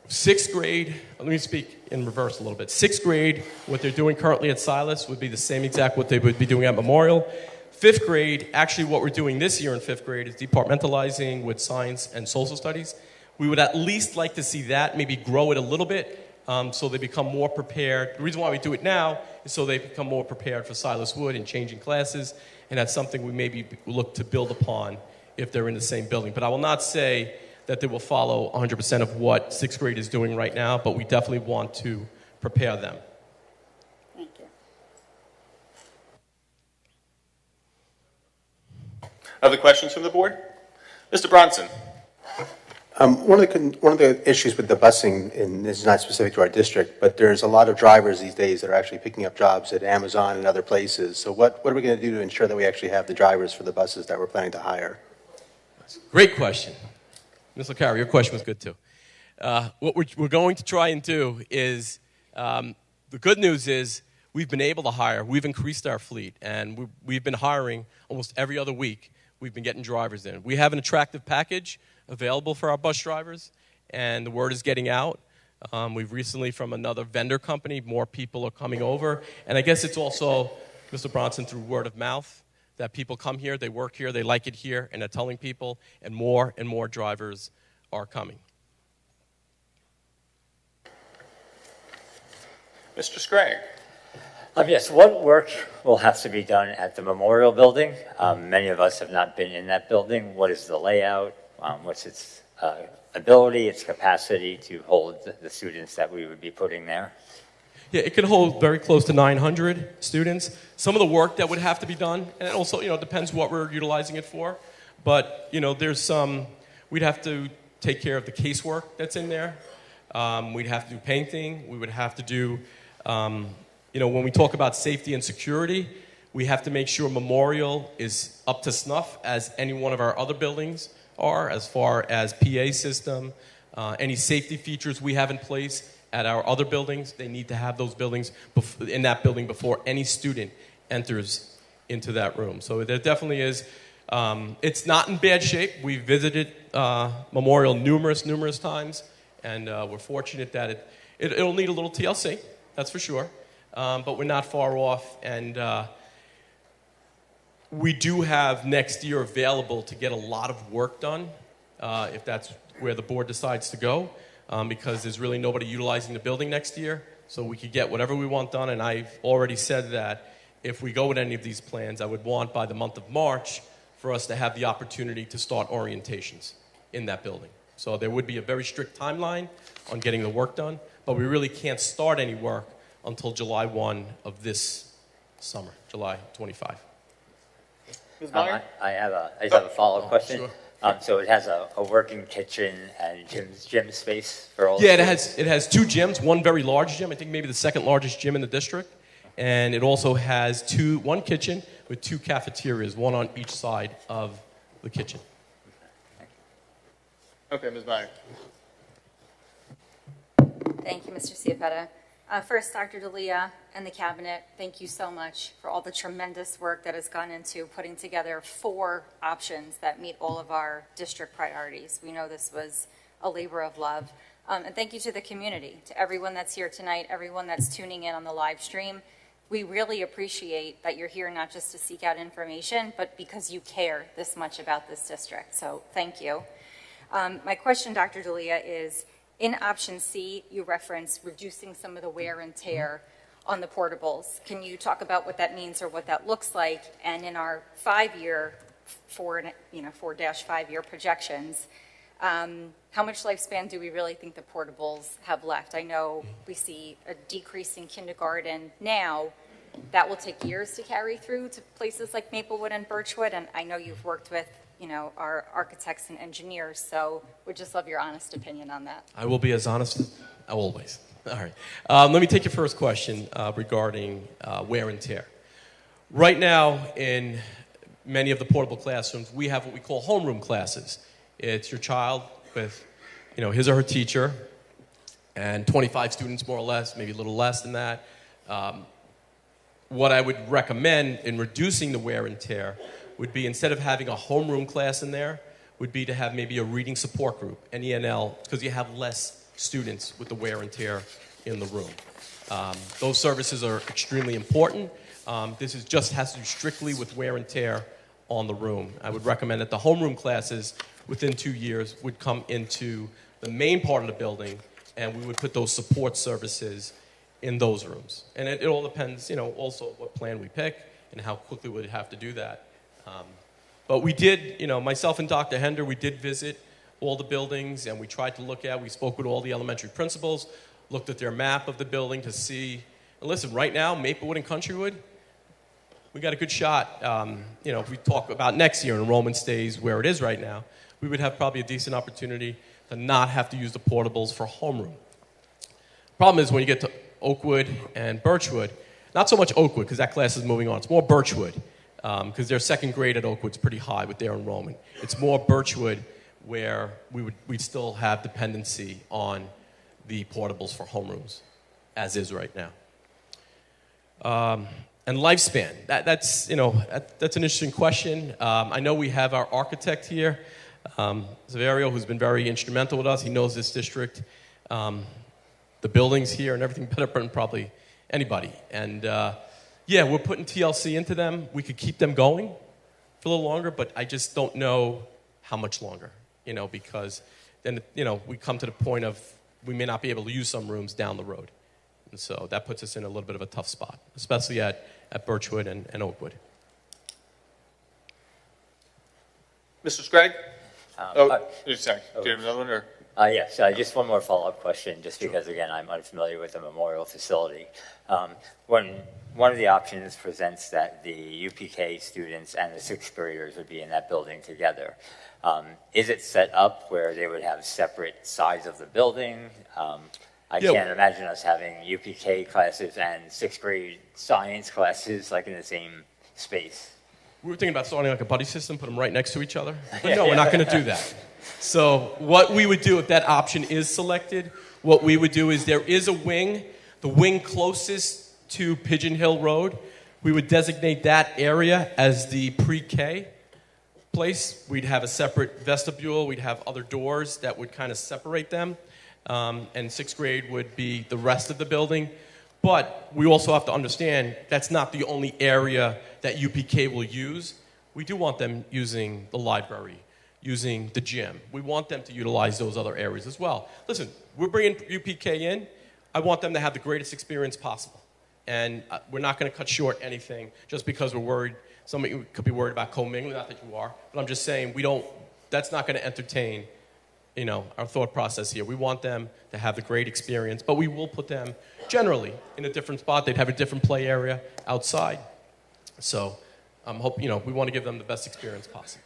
Sixth grade, let me speak in reverse a little bit. Sixth grade, what they're doing currently at Silas would be the same exact what they would be doing at Memorial. Fifth grade, actually what we're doing this year in fifth grade is departmentalizing with science and social studies. We would at least like to see that, maybe grow it a little bit, so they become more prepared. The reason why we do it now is so they become more prepared for Silas Wood and changing classes, and that's something we maybe look to build upon if they're in the same building. But I will not say that they will follow 100% of what sixth grade is doing right now, but we definitely want to prepare them. Thank you. Other questions from the board? Mr. Bronson? One of the issues with the busing, and this is not specific to our district, but there's a lot of drivers these days that are actually picking up jobs at Amazon and other places. So what are we going to do to ensure that we actually have the drivers for the buses that we're planning to hire? Great question. Ms. LaCara, your question was good too. What we're going to try and do is, the good news is we've been able to hire. We've increased our fleet, and we've been hiring almost every other week. We've been getting drivers in. We have an attractive package available for our bus drivers, and the word is getting out. We've recently, from another vendor company, more people are coming over. And I guess it's also, Mr. Bronson, through word of mouth, that people come here, they work here, they like it here, and they're telling people, and more drivers are coming. Mr. Scragg? Yes, what work will have to be done at the Memorial Building? Many of us have not been in that building. What is the layout? What's its ability, its capacity to hold the students that we would be putting there? Yeah, it can hold very close to 900 students. Some of the work that would have to be done, and it also, depends what we're utilizing it for. But, there's some, we'd have to take care of the casework that's in there. We'd have to do painting. We would have to do, when we talk about safety and security, we have to make sure Memorial is up to snuff as any one of our other buildings are, as far as PA system, any safety features we have in place at our other buildings. They need to have those buildings in that building before any student enters into that room. So there definitely is. It's not in bad shape. We visited Memorial numerous times, and we're fortunate that it'll need a little TLC, that's for sure. But we're not far off, and we do have next year available to get a lot of work done, if that's where the board decides to go, because there's really nobody utilizing the building next year, so we could get whatever we want done. And I've already said that if we go with any of these plans, I would want by the month of March for us to have the opportunity to start orientations in that building. So there would be a very strict timeline on getting the work done, but we really can't start any work until July 1 of this summer, July 25. Ms. Meyer? I just have a follow-up question. Sure. So it has a working kitchen and gym space for all. Yeah, the it has two gyms, one very large gym, I think maybe the second largest gym in the district, and it also has one kitchen with two cafeterias, one on each side of the kitchen. Okay, Ms. Meyer. Thank you, Mr. Ciapetta. First, Dr. D'Elia and the cabinet, thank you so much for all the tremendous work that has gone into putting together 4 options that meet all of our district priorities. We know this was a labor of love. And thank you to the community, to everyone that's here tonight, everyone that's tuning in on the live stream. We really appreciate that you're here not just to seek out information, but because you care this much about this district. So thank you. My question, Dr. D'Elia, is, in option C, you reference reducing some of the wear and tear on the portables. Can you talk about what that means or what that looks like? And in our 4-5-year projections, how much lifespan do we really think the portables have left? I know we see a decrease in kindergarten now, that will take years to carry through to places like Maplewood and Birchwood, and I know you've worked with, our architects and engineers, so would just love your honest opinion on that. I will be as honest as always. All right. Let me take your first question regarding wear and tear. Right now, in many of the portable classrooms, we have what we call homeroom classes. It's your child with, his or her teacher, and 25 students more or less, maybe a little less than that. What I would recommend in reducing the wear and tear would be, instead of having a homeroom class in there, would be to have maybe a reading support group, an ENL, because you have less students with the wear and tear in the room. Those services are extremely important. This has to do strictly with wear and tear on the room. I would recommend that the homeroom classes within 2 years would come into the main part of the building, and we would put those support services in those rooms. And it all depends, also what plan we pick and how quickly we'd have to do that. But we did, myself and Dr. Hender, we did visit all the buildings, and we tried to we spoke with all the elementary principals, looked at their map of the building to see, and listen, right now, Maplewood and Countrywood, we got a good shot. If we talk about next year and enrollment stays where it is right now, we would have probably a decent opportunity to not have to use the portables for homeroom. Problem is, when you get to Oakwood and Birchwood, not so much Oakwood, because that class is moving on. It's more Birchwood, because their second grade at Oakwood's pretty high with their enrollment. It's more Birchwood where we'd still have dependency on the portables for homerooms, as is right now. And lifespan, that's an interesting question. I know we have our architect here, Zaverio, who's been very instrumental with us. He knows this district, the buildings here and everything better than probably anybody. And we're putting TLC into them. We could keep them going for a little longer, but I just don't know how much longer, because then, we come to the point of we may not be able to use some rooms down the road. And so that puts us in a little bit of a tough spot, especially at Birchwood and Oakwood. Mr. Scragg? Sorry. Do you Oh. have another one? Or? Yes, just one more follow-up question, just because, again, I'm unfamiliar with the memorial facility. When one of the options presents that the UPK students and the sixth graders would be in that building together, is it set up where they would have separate sides of the building? I can't imagine us having UPK classes and sixth grade science classes like in the same space. We were thinking about starting like a buddy system, put them right next to each other. But no, we're not going to do that. So what we would do if that option is selected, what we would do is there is a wing, the wing closest to Pigeon Hill Road. We would designate that area as the pre-K place. We'd have a separate vestibule. We'd have other doors that would kind of separate them. And sixth grade would be the rest of the building. But we also have to understand that's not the only area that UPK will use. We do want them using the library, using the gym. We want them to utilize those other areas as well. Listen, we're bringing UPK in. I want them to have the greatest experience possible. And we're not going to cut short anything just because we're worried. Somebody could be worried about commingling, not that you are. But I'm just saying that's not going to entertain our thought process here. We want them to have the great experience, but we will put them generally in a different spot. They'd have a different play area outside. So we want to give them the best experience possible.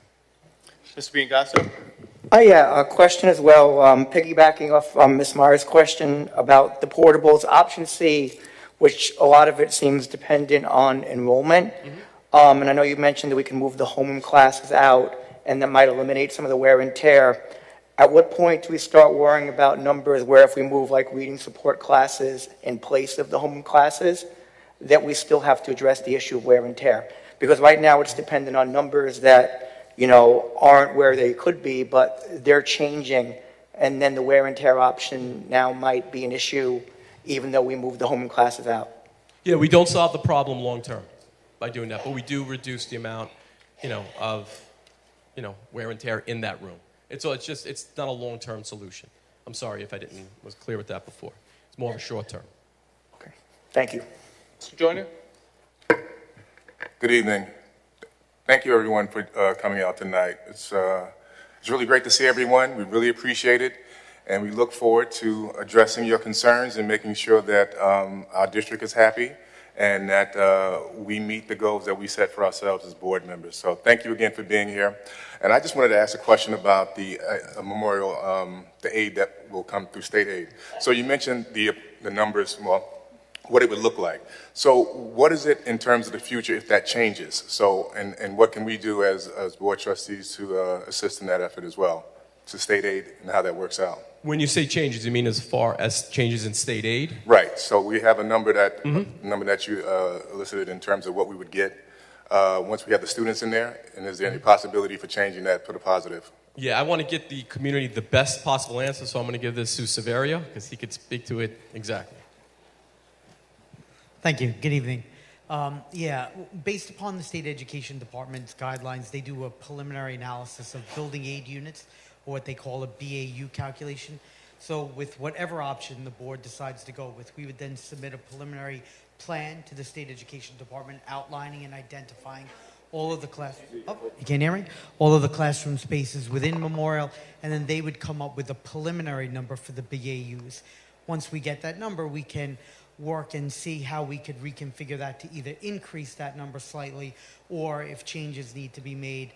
Mr. Biancasso? A question as well, piggybacking off Ms. Meyer's question about the portables. Option C, which a lot of it seems dependent on enrollment. Mm-hmm. And I know you mentioned that we can move the homeroom classes out, and that might eliminate some of the wear and tear. At what point do we start worrying about numbers where if we move like reading support classes in place of the homeroom classes, that we still have to address the issue of wear and tear? Because right now it's dependent on numbers that, aren't where they could be, but they're changing. And then the wear and tear option now might be an issue even though we move the homeroom classes out. Yeah, we don't solve the problem long term by doing that, but we do reduce the amount, of, wear and tear in that room. It's not a long-term solution. I'm sorry if I was clear with that before. It's more of a short term. Okay, thank you. Mr. Joyner? Good evening. Thank you, everyone, for coming out tonight. It's really great to see everyone. We really appreciate it, and we look forward to addressing your concerns and making sure that our district is happy and that we meet the goals that we set for ourselves as board members. So thank you again for being here. And I just wanted to ask a question about the memorial, the aid that will come through state aid. So you mentioned the numbers, well, what it would look like. So what is it in terms of the future if that changes? So, and what can we do as board trustees to assist in that effort as well, to state aid and how that works out? When you say changes, you mean as far as changes in state aid? Right, so we have a number that, you elicited in terms of what we would get once we have the students in there, and is there any possibility for changing that for the positive? Yeah, I want to get the community the best possible answer, so I'm going to give this to Severio, because he could speak to it exactly. Thank you. Good evening. Based upon the State Education Department's guidelines, they do a preliminary analysis of building aid units, or what they call a BAU calculation. So with whatever option the board decides to go with, we would then submit a preliminary plan to the State Education Department outlining and identifying all of the you can't hear me? All of the classroom spaces within Memorial, and then they would come up with a preliminary number for the BAUs. Once we get that number, we can work and see how we could reconfigure that to either increase that number slightly, or if changes need to be made.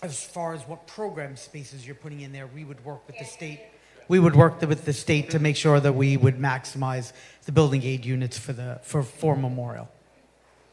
As far as what program spaces you're putting in there, we would work with the state. We would work with the state to make sure that we would maximize the building aid units for Memorial.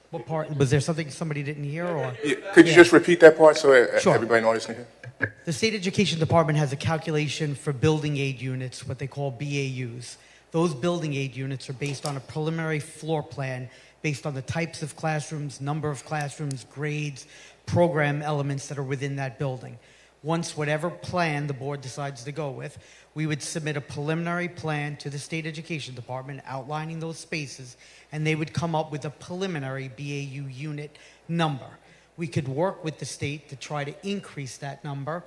What part, was there something somebody didn't hear, or? Yeah, could you just repeat that part so Sure. everybody in the audience can hear? The State Education Department has a calculation for building aid units, what they call BAUs. Those building aid units are based on a preliminary floor plan based on the types of classrooms, number of classrooms, grades, program elements that are within that building. Once whatever plan the board decides to go with, we would submit a preliminary plan to the State Education Department outlining those spaces, and they would come up with a preliminary BAU unit number. We could work with the state to try to increase that number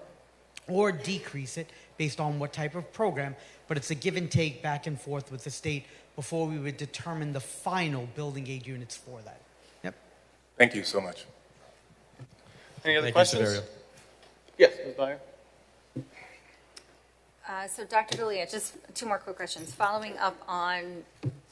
or decrease it based on what type of program, but it's a give and take back and forth with the state before we would determine the final building aid units for that. Yep. Thank you so much. Any other Thank you, questions? Severio. Yes, Ms. Byer? So Dr. D'Elia, just two more quick questions. Following up on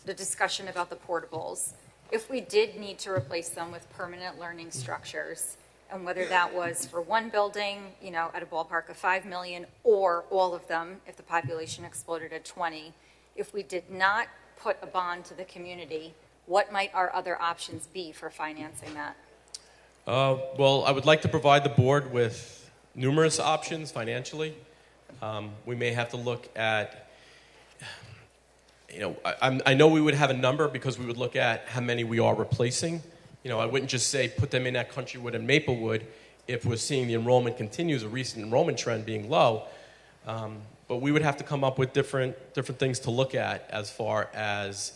the discussion about the portables, if we did need to replace them with permanent learning structures, and whether that was for one building, at a ballpark of 5 million, or all of them, if the population exploded at 20, if we did not put a bond to the community, what might our other options be for financing that? Well, I would like to provide the board with numerous options financially. We may have to look at, I know we would have a number because we would look at how many we are replacing. I wouldn't just say put them in at Countrywood and Maplewood if we're seeing the enrollment continues, a recent enrollment trend being low. But we would have to come up with different things to look at as far as,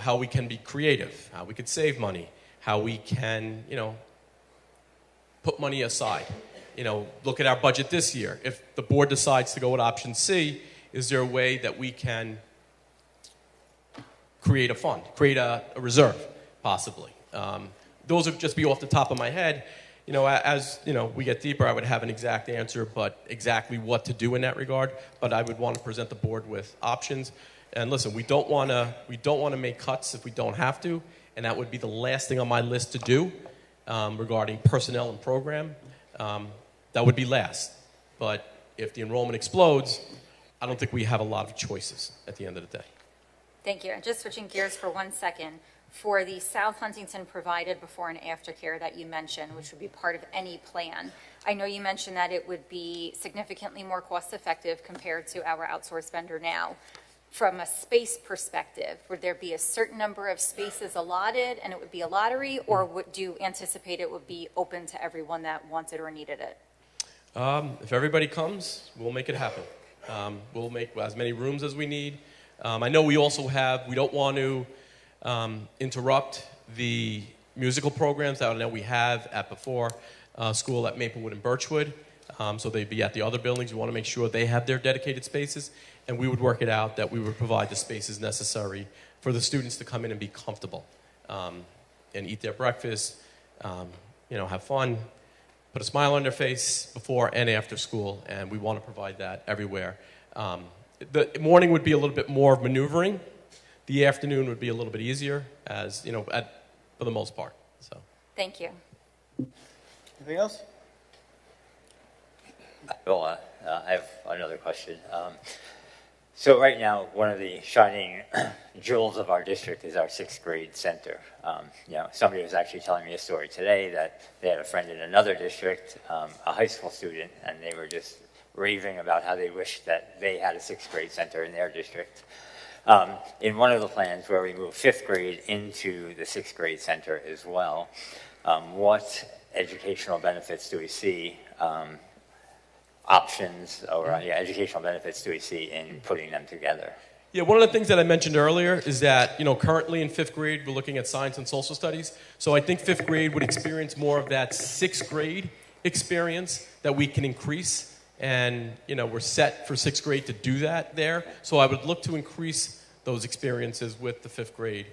how we can be creative, how we could save money, how we can, put money aside. Look at our budget this year. If the board decides to go with option C, is there a way that we can create a fund, create a reserve, possibly? Those would just be off the top of my head. As we get deeper, I would have an exact answer, but exactly what to do in that regard. But I would want to present the board with options. And listen, we don't want to make cuts if we don't have to, and that would be the last thing on my list to do regarding personnel and program. That would be last. But if the enrollment explodes, I don't think we have a lot of choices at the end of the day. Thank you. And just switching gears for 1 second, for the South Huntington provided before and after care that you mentioned, which would be part of any plan, I know you mentioned that it would be significantly more cost effective compared to our outsourced vendor now. From a space perspective, would there be a certain number of spaces allotted and it would be a lottery, or do you anticipate it would be open to everyone that wanted or needed it? If everybody comes, we'll make it happen. We'll make as many rooms as we need. I know we also we don't want to interrupt the musical programs that I know we have at before school at Maplewood and Birchwood. So they'd be at the other buildings. We want to make sure they have their dedicated spaces, and we would work it out that we would provide the spaces necessary for the students to come in and be comfortable and eat their breakfast, have fun, put a smile on their face before and after school, and we want to provide that everywhere. The morning would be a little bit more of maneuvering. The afternoon would be a little bit easier, as you know, for the most part. So. Thank you. Anything else? Well, I have another question. So right now, one of the shining jewels of our district is our sixth grade center. You know, somebody was actually telling me a story today that they had a friend in another district, a high school student, and they were just raving about how they wished that they had a sixth grade center in their district. In one of the plans where we move fifth grade into the sixth grade center as well, what educational benefits do we see, options or educational benefits do we see in putting them together? Yeah, one of the things that I mentioned earlier is that, you know, currently in fifth grade, we're looking at science and social studies. So I think fifth grade would experience more of that sixth grade experience that we can increase. And, you know, we're set for sixth grade to do that there. So I would look to increase those experiences with the fifth grade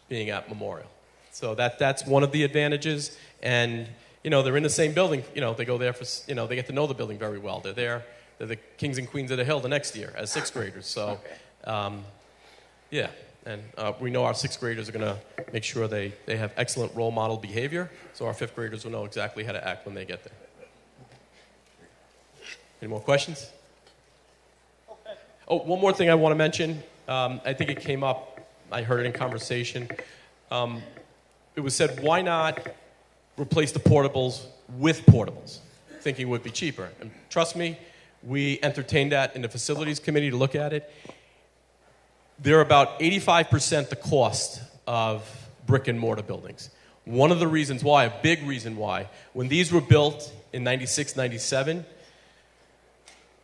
being at Memorial. So that's one of the advantages. And, you know, they're in the same building. You know, they go there for, you know, they get to know the building very well. They're there. They're the kings and queens of the hill the next year as sixth graders. So, yeah. And we know our sixth graders are going to make sure they have excellent role model behavior. So our fifth graders will know exactly how to act when they get there. Any more questions? Okay. Oh, one more thing I want to mention. I think it came up. I heard it in conversation. It was said, why not replace the portables with portables? Thinking it would be cheaper. And trust me, we entertained that in the facilities committee to look at it. They're about 85% the cost of brick and mortar buildings. One of the reasons why, a big reason why, when these were built in 96, 97,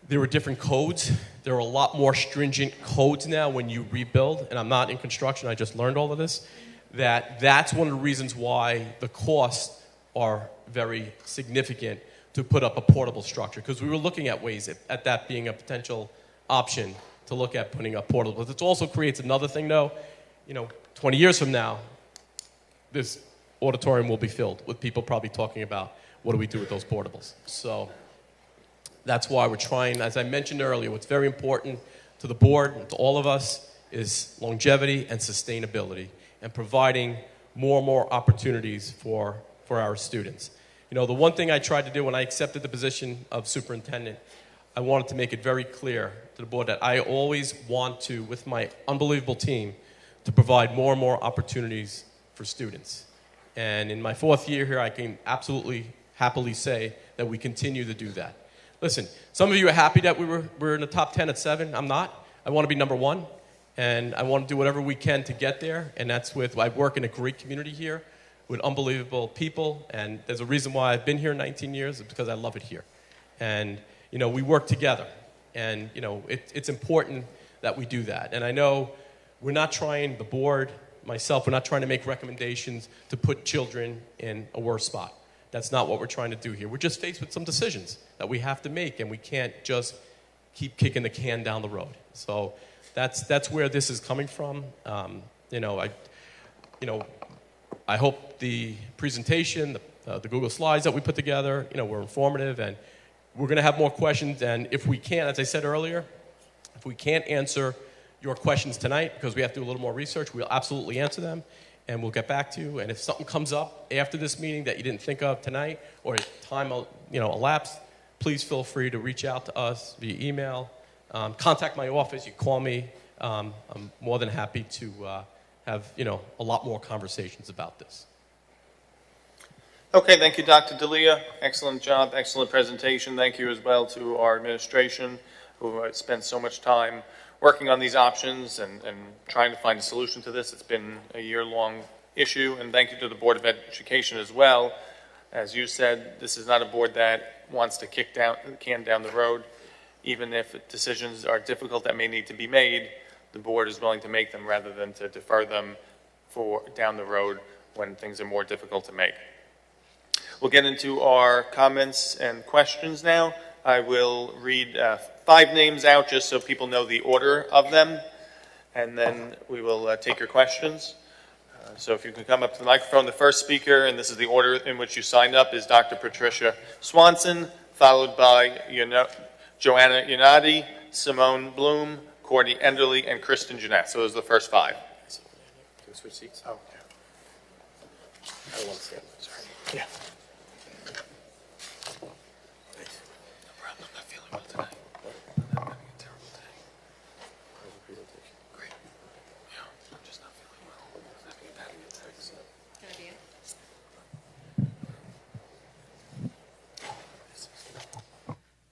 there were different codes. There are a lot more stringent codes now when you rebuild, and I'm not in construction, I just learned all of this, that's one of the reasons why the costs are very significant to put up a portable structure, because we were looking at ways at that being a potential option to look at putting up portables. It also creates another thing, though. You know, 20 years from now, this auditorium will be filled with people probably talking about what do we do with those portables. So that's why we're trying, as I mentioned earlier, what's very important to the board and to all of us is longevity and sustainability and providing more and more opportunities for our students. You know, the one thing I tried to do when I accepted the position of superintendent, I wanted to make it very clear to the board that I always want to, with my unbelievable team, to provide more and more opportunities for students. And in my fourth year here, I can absolutely happily say that we continue to do that. Listen, some of you are happy that we're in the top 10 at 7. I'm not. I want to be number 1, and I want to do whatever we can to get there. And that's I work in a great community here with unbelievable people, and there's a reason why I've been here 19 years. It's because I love it here. And, you know, we work together, and, you know, it's important that we do that. And I know we're not trying, the board, myself, we're not trying to make recommendations to put children in a worse spot. That's not what we're trying to do here. We're just faced with some decisions that we have to make, and we can't just keep kicking the can down the road. So that's where this is coming from. I hope the presentation, the Google Slides that we put together, you know, were informative, and we're going to have more questions. And if we can, as I said earlier, if we can't answer your questions tonight because we have to do a little more research, we'll absolutely answer them. And we'll get back to you. And if something comes up after this meeting that you didn't think of tonight, or time elapsed, please feel free to reach out to us via email. Contact my office. You call me. I'm more than happy to have a lot more conversations about this. Okay, thank you, Dr. D'Elia. Excellent job, excellent presentation. Thank you as well to our administration, who spent so much time working on these options and trying to find a solution to this. It's been a year-long issue, and thank you to the Board of Education as well. As you said, this is not a board that wants to kick the can down the road. Even if decisions are difficult that may need to be made, the board is willing to make them rather than to defer them for down the road when things are more difficult to make. We'll get into our comments and questions now. I will read 5 names out just so people know the order of them, and then we will take your questions. So if you can come up to the microphone. The first speaker, and this is the order in which you signed up, is Dr. Patricia Swanson, followed by Joanna Yanadi, Simone Bloom, Courtney Enderly, and Kristen Jeanette. So those are the first 5. Switch seats? Oh, yeah. I don't want to stand. Sorry. Yeah. I'm not feeling well tonight. I'm having a terrible day. Great. Yeah, I'm just not feeling well. I'm having a panic attack. So.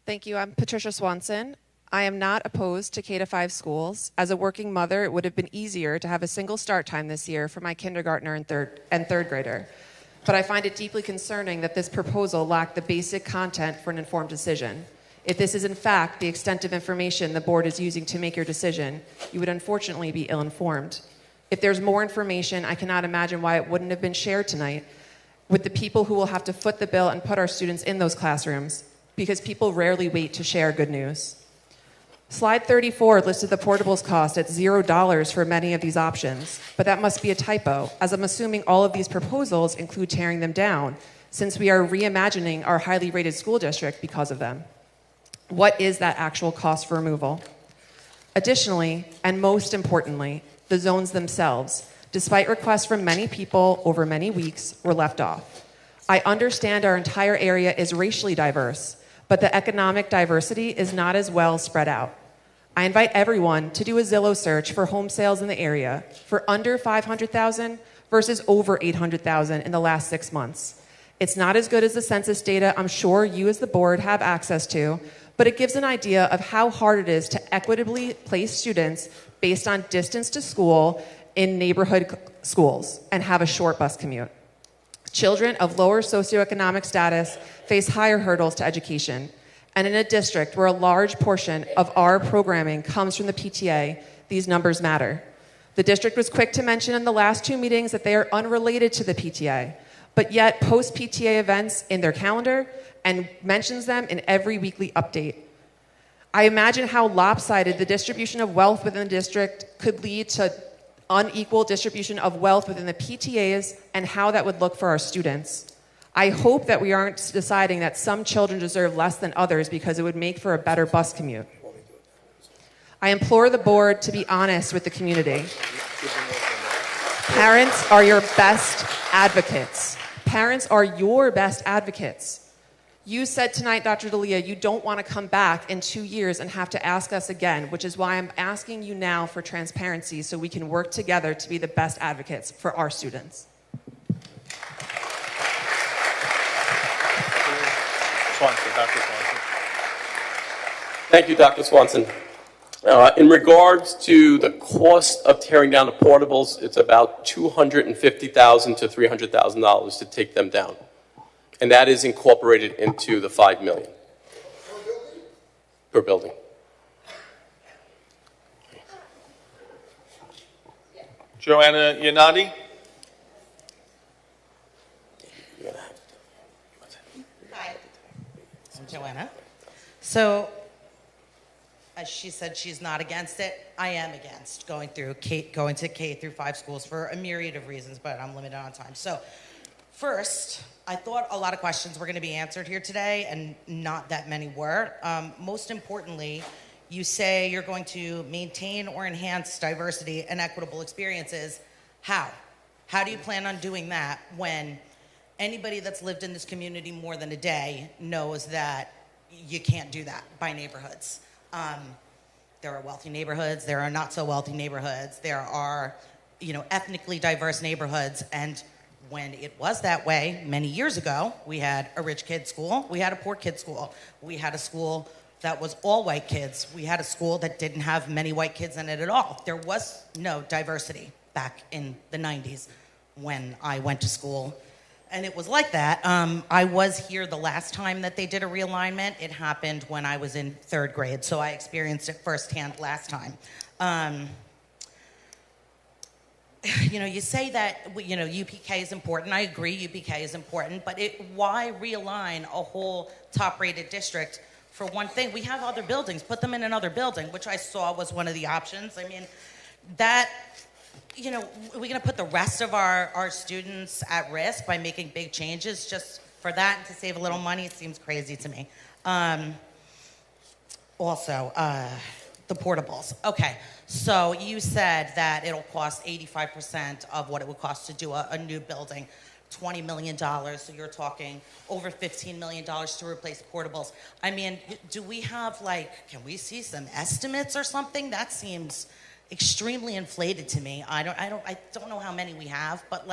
Thank you. I'm Patricia Swanson. I am not opposed to K-5 schools. As a working mother, it would have been easier to have a single start time this year for my kindergartner and third grader. But I find it deeply concerning that this proposal lacked the basic content for an informed decision. If this is in fact the extent of information the board is using to make your decision, you would unfortunately be ill-informed. If there's more information, I cannot imagine why it wouldn't have been shared tonight with the people who will have to foot the bill and put our students in those classrooms, because people rarely wait to share good news. Slide 34 listed the portables cost at $0 for many of these options, but that must be a typo, as I'm assuming all of these proposals include tearing them down, since we are reimagining our highly rated school district because of them. What is that actual cost for removal? Additionally, and most importantly, the zones themselves, despite requests from many people over many weeks, were left off. I understand our entire area is racially diverse, but the economic diversity is not as well spread out. I invite everyone to do a Zillow search for home sales in the area for under $500,000 versus over $800,000 in the last 6 months. It's not as good as the census data I'm sure you as the board have access to, but it gives an idea of how hard it is to equitably place students based on distance to school in neighborhood schools and have a short bus commute. Children of lower socioeconomic status face higher hurdles to education. And in a district where a large portion of our programming comes from the PTA, these numbers matter. The district was quick to mention in the last 2 meetings that they are unrelated to the PTA, but yet post PTA events in their calendar and mentions them in every weekly update. I imagine how lopsided the distribution of wealth within the district could lead to unequal distribution of wealth within the PTAs and how that would look for our students. I hope that we aren't deciding that some children deserve less than others because it would make for a better bus commute. I implore the board to be honest with the community. Parents are your best advocates. Parents are your best advocates. You said tonight, Dr. D'Elia, you don't want to come back in 2 years and have to ask us again, which is why I'm asking you now for transparency so we can work together to be the best advocates for our students. Swanson, Dr. Swanson. Thank you, Dr. Swanson. In regards to the cost of tearing down the portables, it's about $250,000 to $300,000 to take them down. And that is incorporated into the $5 million per building. Joanna Yanadi? Hi, I'm Joanna. So, as she said, she's not against it. I am against going to K through 5 schools for a myriad of reasons, but I'm limited on time. So, first, I thought a lot of questions were going to be answered here today, and not that many were. Most importantly, you say you're going to maintain or enhance diversity and equitable experiences. How? How do you plan on doing that when anybody that's lived in this community more than a day knows that you can't do that by neighborhoods? There are wealthy neighborhoods, there are not so wealthy neighborhoods, there are, ethnically diverse neighborhoods, and when it was that way many years ago, we had a rich kid's school, we had a poor kid's school, we had a school that was all white kids, we had a school that didn't have many white kids in it at all. There was no diversity back in the 90s when I went to school. And it was like that. I was here the last time that they did a realignment. It happened when I was in 3rd grade, so I experienced it firsthand last time. You say that, UPK is important. I agree UPK is important, but why realign a whole top-rated district for one thing? We have other buildings. Put them in another building, which I saw was one of the options. I mean, we're going to put the rest of our students at risk by making big changes just for that and to save a little money. It seems crazy to me. Also, The portables. Okay. So you said that it'll cost 85% of what it would cost to do a new building, $20 million. So you're talking over $15 million to replace portables. I mean, do we have can we see some estimates or something? That seems extremely inflated to me. I don't know how many we have, but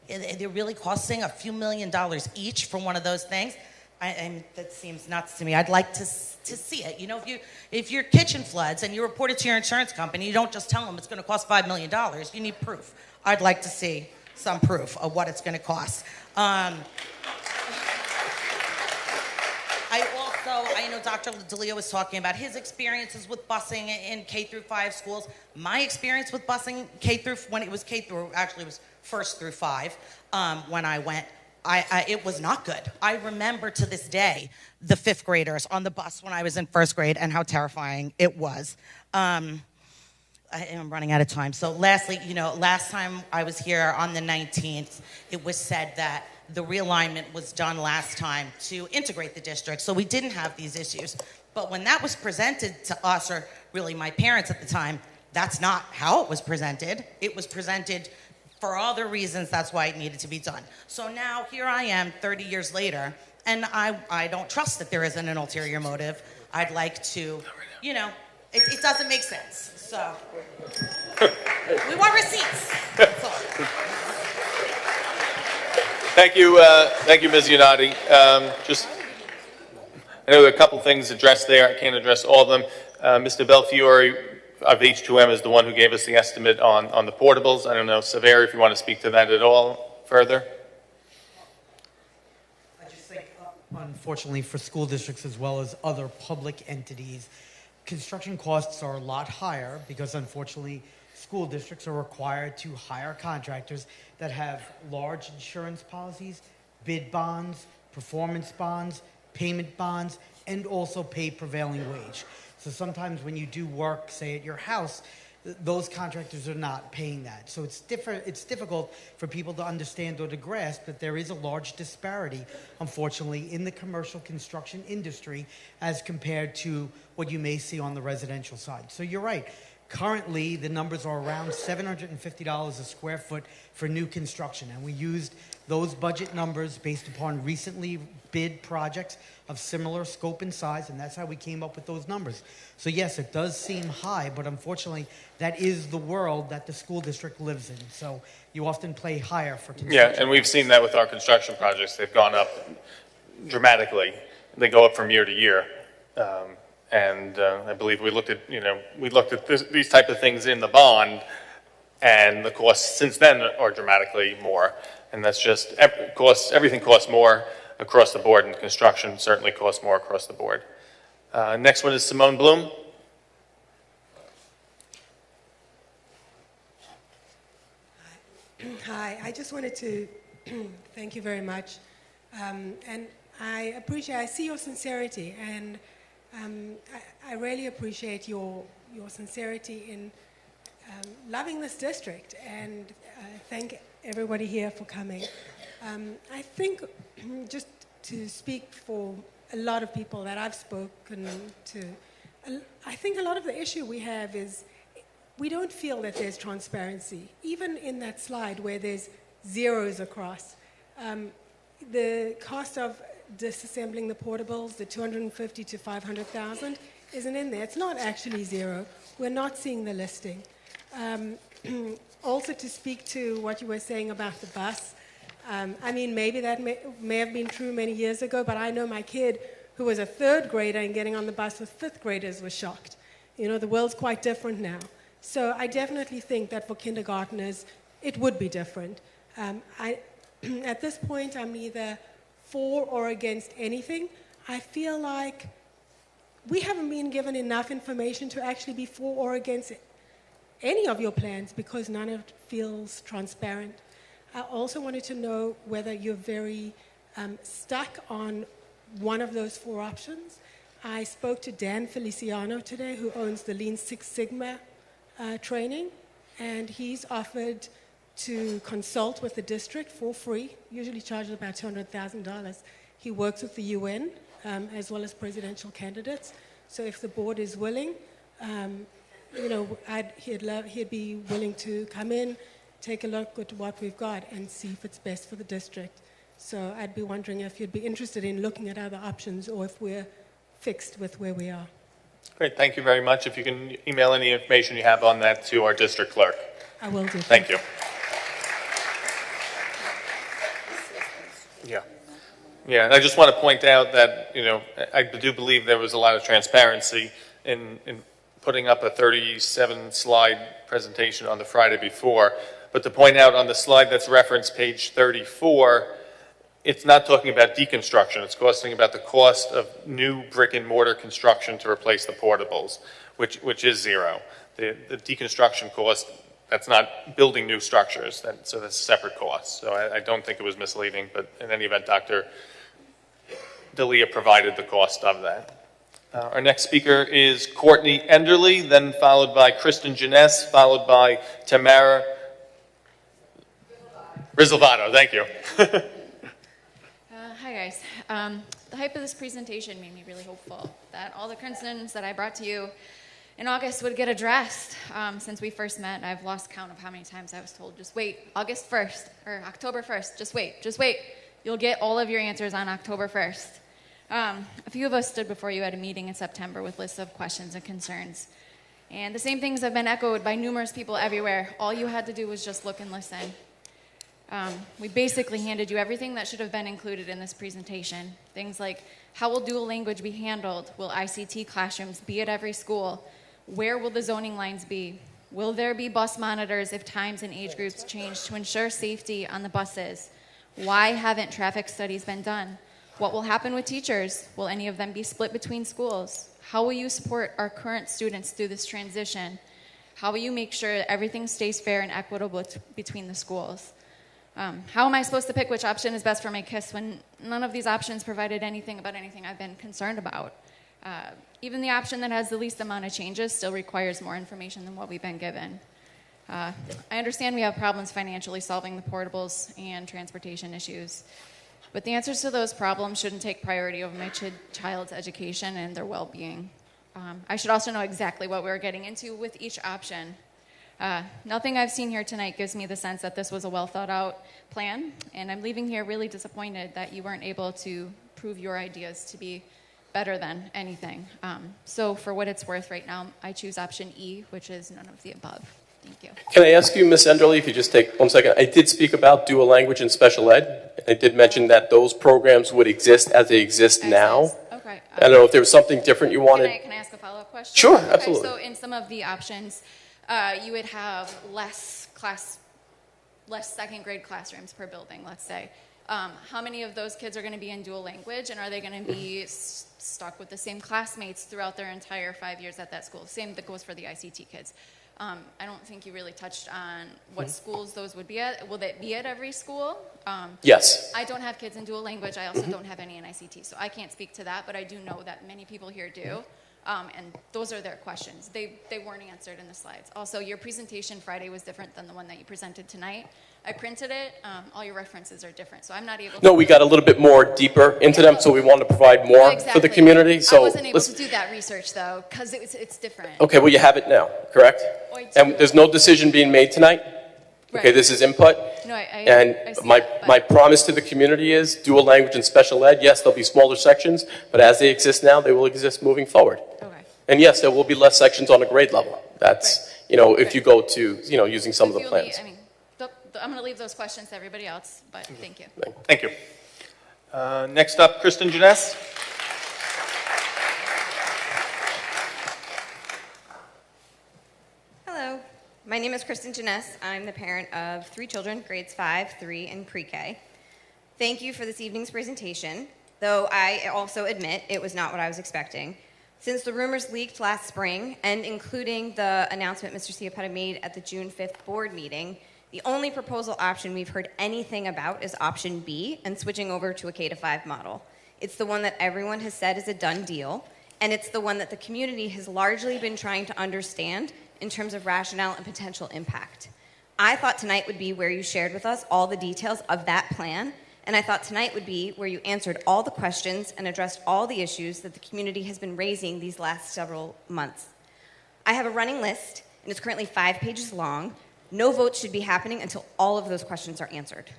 they're really costing a few $1 million each for one of those things. That seems nuts to me. I'd like to see it. You know, if your kitchen floods and you report it to your insurance company, you don't just tell them it's going to cost $5 million. You need proof. I'd like to see some proof of what it's going to cost. I know Dr. D'Elia was talking about his experiences with busing in K through 5 schools. My experience with busing when it was K through, actually it was 1st through 5, when I went, it was not good. I remember to this day the 5th graders on the bus when I was in 1st grade and how terrifying it was. I am running out of time. So lastly, last time I was here on the 19th, it was said that the realignment was done last time to integrate the district, so we didn't have these issues. But when that was presented to us, or really my parents at the time, that's not how it was presented. It was presented for other reasons. That's why it needed to be done. So now here I am 30 years later, and I don't trust that there isn't an ulterior motive. I'd like to, it doesn't make sense. So we want receipts. So. Thank you, Ms. Yanati. I know there are a couple things addressed there. I can't address all of them. Mr. Belfiore of H2M is the one who gave us the estimate on the portables. I don't know, Severi, if you want to speak to that at all further. I just think, unfortunately, for school districts as well as other public entities, construction costs are a lot higher because, unfortunately, school districts are required to hire contractors that have large insurance policies, bid bonds, performance bonds, payment bonds, and also pay prevailing wage. So sometimes when you do work, say, at your house, those contractors are not paying that. So it's difficult for people to understand or to grasp that there is a large disparity, unfortunately, in the commercial construction industry as compared to what you may see on the residential side. So you're right. Currently, the numbers are around $750 a square foot for new construction, and we used those budget numbers based upon recently bid projects of similar scope and size, and that's how we came up with those numbers. So yes, it does seem high, but unfortunately, that is the world that the school district lives in. So you often pay higher for construction. Yeah, and we've seen that with our construction projects. They've gone up dramatically. They go up from year to year. And I believe we looked at these type of things in the bond, and the costs since then are dramatically more. And that's just everything costs more across the board, and construction certainly costs more across the board. Next one is Simone Bloom. Hi, I just wanted to thank you very much. And I see your sincerity, and I really appreciate your sincerity in loving this district, and thank everybody here for coming. I think, just to speak for a lot of people that I've spoken to, I think a lot of the issue we have is we don't feel that there's transparency. Even in that slide where there's zeros across, the cost of disassembling the portables, the 250 to 500,000, isn't in there. It's not actually zero. We're not seeing the listing. Also, to speak to what you were saying about the bus, I mean, maybe that may have been true many years ago, but I know my kid, who was a 3rd grader and getting on the bus with 5th graders, was shocked. You know, the world's quite different now. So I definitely think that for kindergartners, it would be different. At this point, I'm neither for or against anything. I feel like we haven't been given enough information to actually be for or against any of your plans because none of it feels transparent. I also wanted to know whether you're very stuck on one of those 4 options. I spoke to Dan Feliciano today, who owns the Lean Six Sigma training, and he's offered to consult with the district for free, usually charges about $200,000. He works with the UN as well as presidential candidates. So if the board is willing, he'd be willing to come in, take a look at what we've got and see if it's best for the district. So I'd be wondering if you'd be interested in looking at other options or if we're fixed with where we are. Great, thank you very much. If you can email any information you have on that to our district clerk. I will do. Thank you. Yeah. Yeah, and I just want to point out that, I do believe there was a lot of transparency in putting up a 37-slide presentation on the Friday before. But to point out on the slide that's referenced, page 34, it's not talking about deconstruction. It's talking about the cost of new brick and mortar construction to replace the portables, which is zero. The deconstruction cost, that's not building new structures, so that's a separate cost. So I don't think it was misleading, but in any event, Dr. D'Elia provided the cost of that. Our next speaker is Courtney Enderly, then followed by Kristen Janess, followed by Tamara Rizzovato. Thank you. Hi guys. The hype of this presentation made me really hopeful that all the concerns that I brought to you in August would get addressed. Since we first met, I've lost count of how many times I was told, just wait, August 1st, or October 1st, just wait. You'll get all of your answers on October 1st. A few of us stood before you at a meeting in September with lists of questions and concerns. And the same things have been echoed by numerous people everywhere. All you had to do was just look and listen. We basically handed you everything that should have been included in this presentation. Things like, how will dual language be handled? Will ICT classrooms be at every school? Where will the zoning lines be? Will there be bus monitors if times and age groups change to ensure safety on the buses? Why haven't traffic studies been done? What will happen with teachers? Will any of them be split between schools? How will you support our current students through this transition? How will you make sure that everything stays fair and equitable between the schools? How am I supposed to pick which option is best for my kids when none of these options provided anything about anything I've been concerned about? Even the option that has the least amount of changes still requires more information than what we've been given. I understand we have problems financially solving the portables and transportation issues, but the answers to those problems shouldn't take priority over my child's education and their well-being. I should also know exactly what we're getting into with each option. Nothing I've seen here tonight gives me the sense that this was a well-thought-out plan, and I'm leaving here really disappointed that you weren't able to prove your ideas to be better than anything. So for what it's worth right now, I choose option E, which is none of the above. Thank you. Can I ask you, Ms. Enderly, if you just take 1 second? I did speak about dual language and special ed. I did mention that those programs would exist as they exist now. Okay. I don't know if there was something different you wanted. Can I ask a follow-up question? Sure, absolutely. Okay, so in some of the options, you would have less second grade classrooms per building, let's say. How many of those kids are going to be in dual language, and are they going to be stuck with the same classmates throughout their entire 5 years at that school? Same that goes for the ICT kids. I don't think you really touched on what schools those would be at. Will they be at every school? Yes. I don't have kids in dual language. I also don't have any in ICT, so I can't speak to that, but I do know that many people here do. And those are their questions. They weren't answered in the slides. Also, your presentation Friday was different than the one that you presented tonight. I printed it. All your references are different, so I'm not able to... No, we got a little bit more deeper into them, so we want to provide more for the community. So I wasn't able to do that research, though, because it's different. Okay, well, you have it now, correct? And there's no decision being made tonight? Okay, this is input. No, And I see my that, my promise to the community is dual language and special ed, yes, there'll be smaller sections, but as they exist now, they will exist moving forward. Okay. And yes, there will be less sections on a grade level. That's, if you go to, using some of the plans. I'm going to leave those questions to everybody else, but thank you. Thank you. Next up, Kristen Janess. Hello, my name is Kristen Janess. I'm the parent of 3 children, grades 5, 3, and pre-K. Thank you for this evening's presentation, though I also admit it was not what I was expecting. Since the rumors leaked last spring, and including the announcement Mr. Ciapetta made at the June 5th board meeting, the only proposal option we've heard anything about is option B and switching over to a K-5 model. It's the one that everyone has said is a done deal, and it's the one that the community has largely been trying to understand in terms of rationale and potential impact. I thought tonight would be where you shared with us all the details of that plan, and I thought tonight would be where you answered all the questions and addressed all the issues that the community has been raising these last several months. I have a running list, and it's currently 5 pages long. No votes should be happening until all of those questions are answered.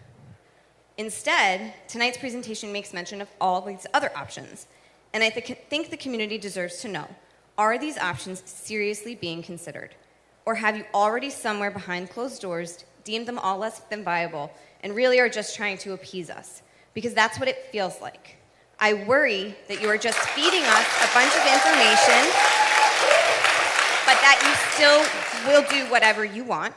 Instead, tonight's presentation makes mention of all these other options, and I think the community deserves to know, are these options seriously being considered? Or have you already somewhere behind closed doors deemed them all less than viable and really are just trying to appease us? Because that's what it feels like. I worry that you are just feeding us a bunch of information, but that you still will do whatever you want.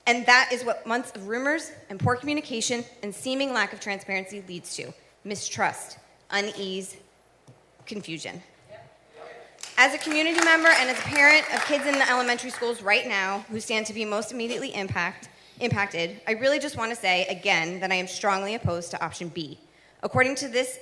And that is what months of rumors and poor communication and seeming lack of transparency leads to. Mistrust, unease, confusion. As a community member and as a parent of kids in the elementary schools right now who stand to be most immediately impacted, I really just want to say again that I am strongly opposed to option B. According to this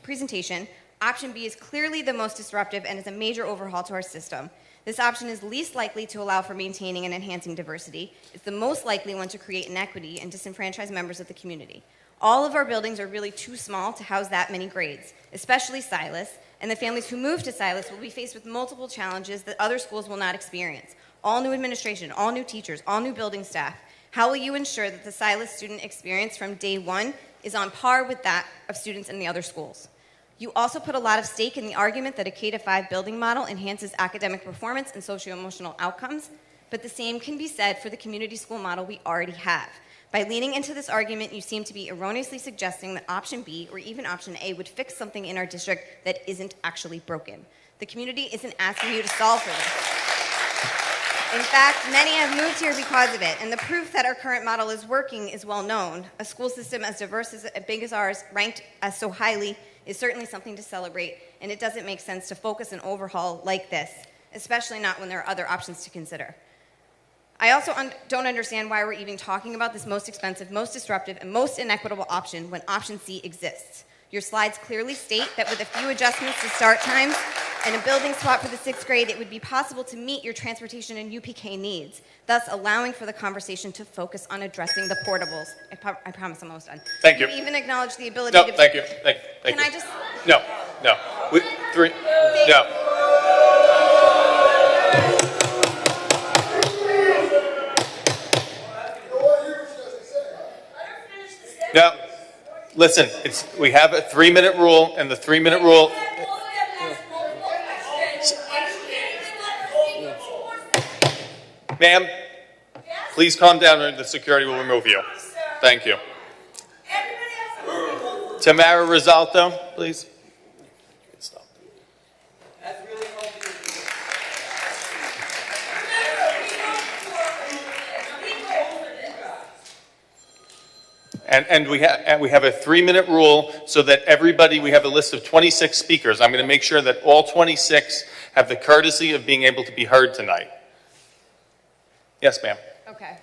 presentation, option B is clearly the most disruptive and is a major overhaul to our system. This option is least likely to allow for maintaining and enhancing diversity. It's the most likely one to create inequity and disenfranchise members of the community. All of our buildings are really too small to house that many grades, especially Silas, and the families who move to Silas will be faced with multiple challenges that other schools will not experience. All new administration, all new teachers, all new building staff. How will you ensure that the Silas student experience from day one is on par with that of students in the other schools? You also put a lot of stake in the argument that a K-5 building model enhances academic performance and socio-emotional outcomes, but the same can be said for the community school model we already have. By leaning into this argument, you seem to be erroneously suggesting that option B or even option A would fix something in our district that isn't actually broken. The community isn't asking you to solve for this. In fact, many have moved here because of it, and the proof that our current model is working is well known. A school system as diverse as big as ours, ranked as so highly, is certainly something to celebrate, and it doesn't make sense to focus an overhaul like this, especially not when there are other options to consider. I also don't understand why we're even talking about this most expensive, most disruptive, and most inequitable option when option C exists. Your slides clearly state that with a few adjustments to start times and a building swap for the 6th grade, it would be possible to meet your transportation and UPK needs, thus allowing for the conversation to focus on addressing the portables. I promise I'm almost done. Thank you. You even acknowledge the ability No, to... thank you. Thank Can you. I just... No. No. No. Listen, we have a 3-minute rule, and the 3-minute rule... Ma'am, please calm down or the security will remove you. Thank you. Tamara Risalto, please. And we have a 3-minute rule so that everybody, we have a list of 26 speakers. I'm going to make sure that all 26 have the courtesy of being able to be heard tonight. Yes, ma'am. Okay.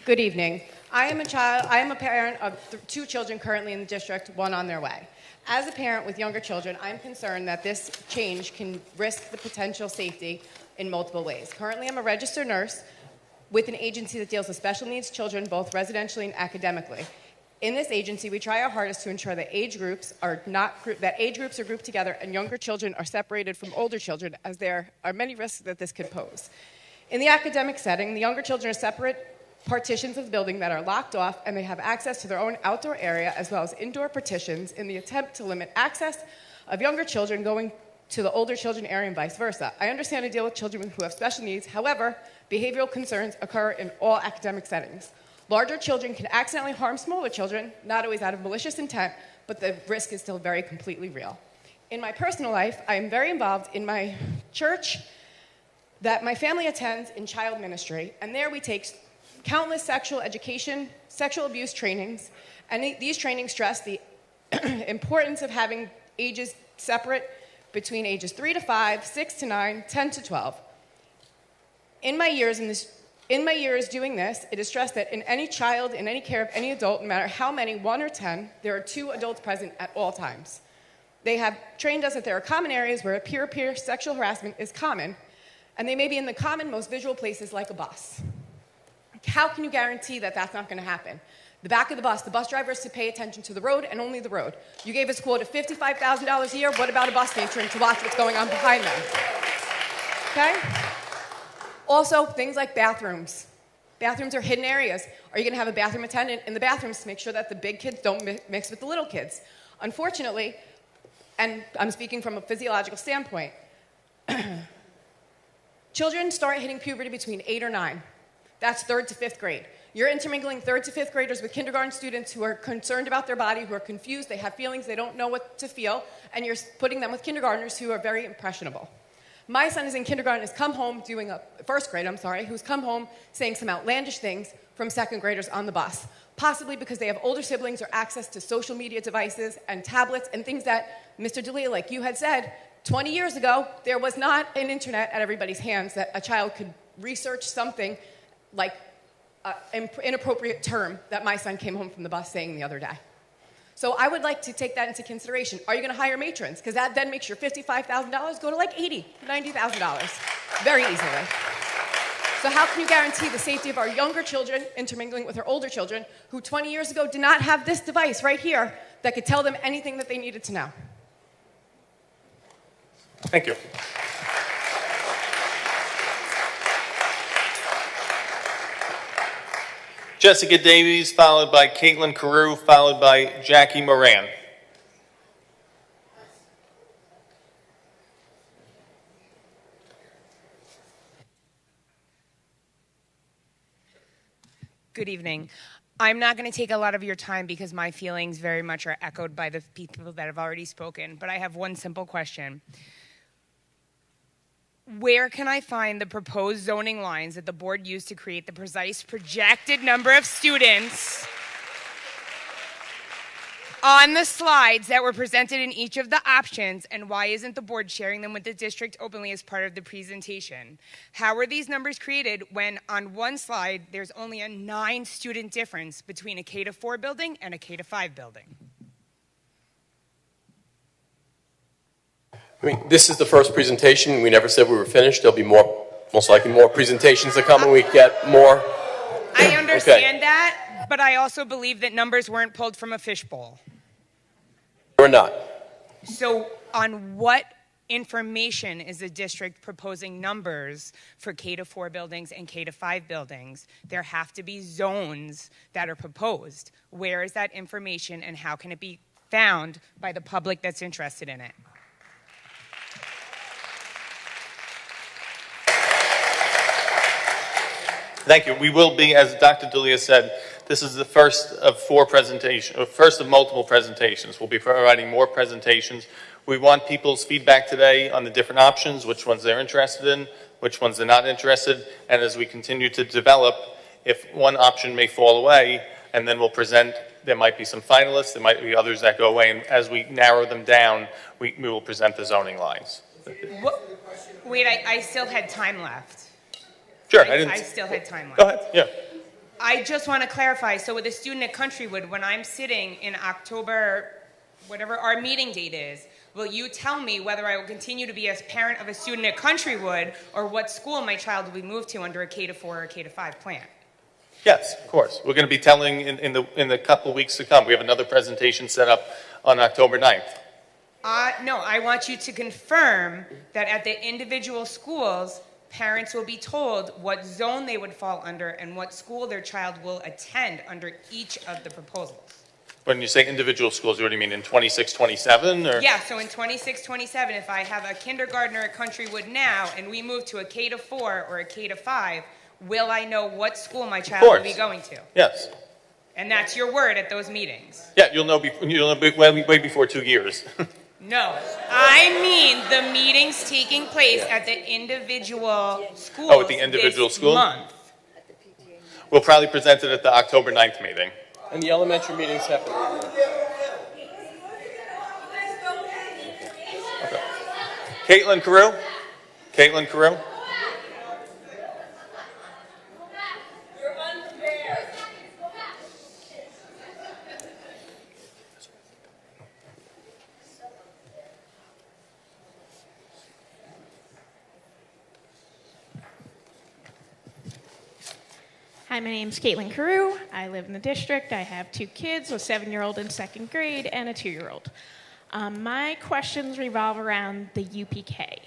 Good evening. I am a parent of 2 children currently in the district, 1 on their way. As a parent with younger children, I'm concerned that this change can risk the potential safety in multiple ways. Currently, I'm a registered nurse with an agency that deals with special needs children, both residentially and academically. In this agency, we try our hardest to ensure that age groups are grouped together and younger children are separated from older children, as there are many risks that this could pose. In the academic setting, the younger children are separate partitions of the building that are locked off, and they have access to their own outdoor area as well as indoor partitions in the attempt to limit access of younger children going to the older children area and vice versa. I understand to deal with children who have special needs. However, behavioral concerns occur in all academic settings. Larger children can accidentally harm smaller children, not always out of malicious intent, but the risk is still very completely real. In my personal life, I am very involved in my church that my family attends in child ministry, and there we take countless sexual education, sexual abuse trainings, and these trainings stress the importance of having ages separate between ages 3 to 5, 6 to 9, 10 to 12. In my years doing this, it is stressed that in any child, in any care of any adult, no matter how many, 1 or 10, there are 2 adults present at all times. They have trained us that there are common areas where peer-to-peer sexual harassment is common, and they may be in the common, most visual places like a bus. How can you guarantee that that's not going to happen? The back of the bus driver is to pay attention to the road and only the road. You gave us a quote of $55,000 a year. What about a bus matron to watch what's going on behind them? Okay? Also, things like bathrooms. Bathrooms are hidden areas. Are you going to have a bathroom attendant in the bathrooms to make sure that the big kids don't mix with the little kids? Unfortunately, and I'm speaking from a physiological standpoint, children start hitting puberty between 8 or 9. That's 3rd to 5th grade. You're intermingling 3rd to 5th graders with kindergarten students who are concerned about their body, who are confused, they have feelings, they don't know what to feel, and you're putting them with kindergartners who are very impressionable. My son is in kindergarten, has come home doing a 1st grade, who's come home saying some outlandish things from 2nd graders on the bus, possibly because they have older siblings or access to social media devices and tablets and things that, Mr. D'Elia, like you had said, 20 years ago, there was not an internet at everybody's hands that a child could research something like an inappropriate term that my son came home from the bus saying the other day. So I would like to take that into consideration. Are you going to hire matrons? Because that then makes your $55,000 go to like $80,000, $90,000 very easily. So how can you guarantee the safety of our younger children intermingling with our older children who 20 years ago did not have this device right here that could tell them anything that they needed to know? Thank you. Jessica Davies, followed by Caitlin Carew, followed by Jackie Moran. Good evening. I'm not going to take a lot of your time because my feelings very much are echoed by the people that have already spoken, but I have one simple question. Where can I find the proposed zoning lines that the board used to create the precise projected number of students on the slides that were presented in each of the options, and why isn't the board sharing them with the district openly as part of the presentation? How were these numbers created when on one slide there's only a 9 student difference between a K-4 building and a K-5 building? I mean, this is the first presentation. We never said we were finished. There'll be more, most likely more presentations to come, and we get more. I understand that, but I also believe that numbers weren't pulled from a fishbowl. We're not. So on what information is the district proposing numbers for K-4 buildings and K-5 buildings? There have to be zones that are proposed. Where is that information, and how can it be found by the public that's interested in it? Thank you. We will be, as Dr. D'Elia said, this is the first of 4 presentations, or first of multiple presentations. We'll be providing more presentations. We want people's feedback today on the different options, which ones they're interested in, which ones they're not interested, and as we continue to develop, if one option may fall away, and then we'll present, there might be some finalists, there might be others that go away, and as we narrow them down, we will present the zoning lines. Wait, I still had time left. Sure, I still had time left. Go ahead, yeah. I just want to clarify, so with a student at Countrywood, when I'm sitting in October, whatever our meeting date is, will you tell me whether I will continue to be a parent of a student at Countrywood or what school my child will be moved to under a K-4 or a K-5 plan? Yes, of course. We're going to be telling in the couple weeks to come. We have another presentation set up on October 9th. No, I want you to confirm that at the individual schools, parents will be told what zone they would fall under and what school their child will attend under each of the proposals. When you say individual schools, what do you mean, in 26, 27? Or? Yeah, so in 26, 27, if I have a kindergartner at Countrywood now and we move to a K-4 or a K-5, will I know what school my child will be going to? Yes. And that's your word at those meetings? Yeah, you'll know way before 2 years. No, I mean the meetings taking place at the individual schools. Oh, at the individual school? Month. We'll probably present it at the October 9th meeting. And the elementary meetings happen. Okay. Caitlin Carew? Caitlin Carew? Hi, my name's Caitlin Carew. I live in the district. I have 2 kids, a 7-year-old in 2nd grade and a 2-year-old. My questions revolve around the UPK.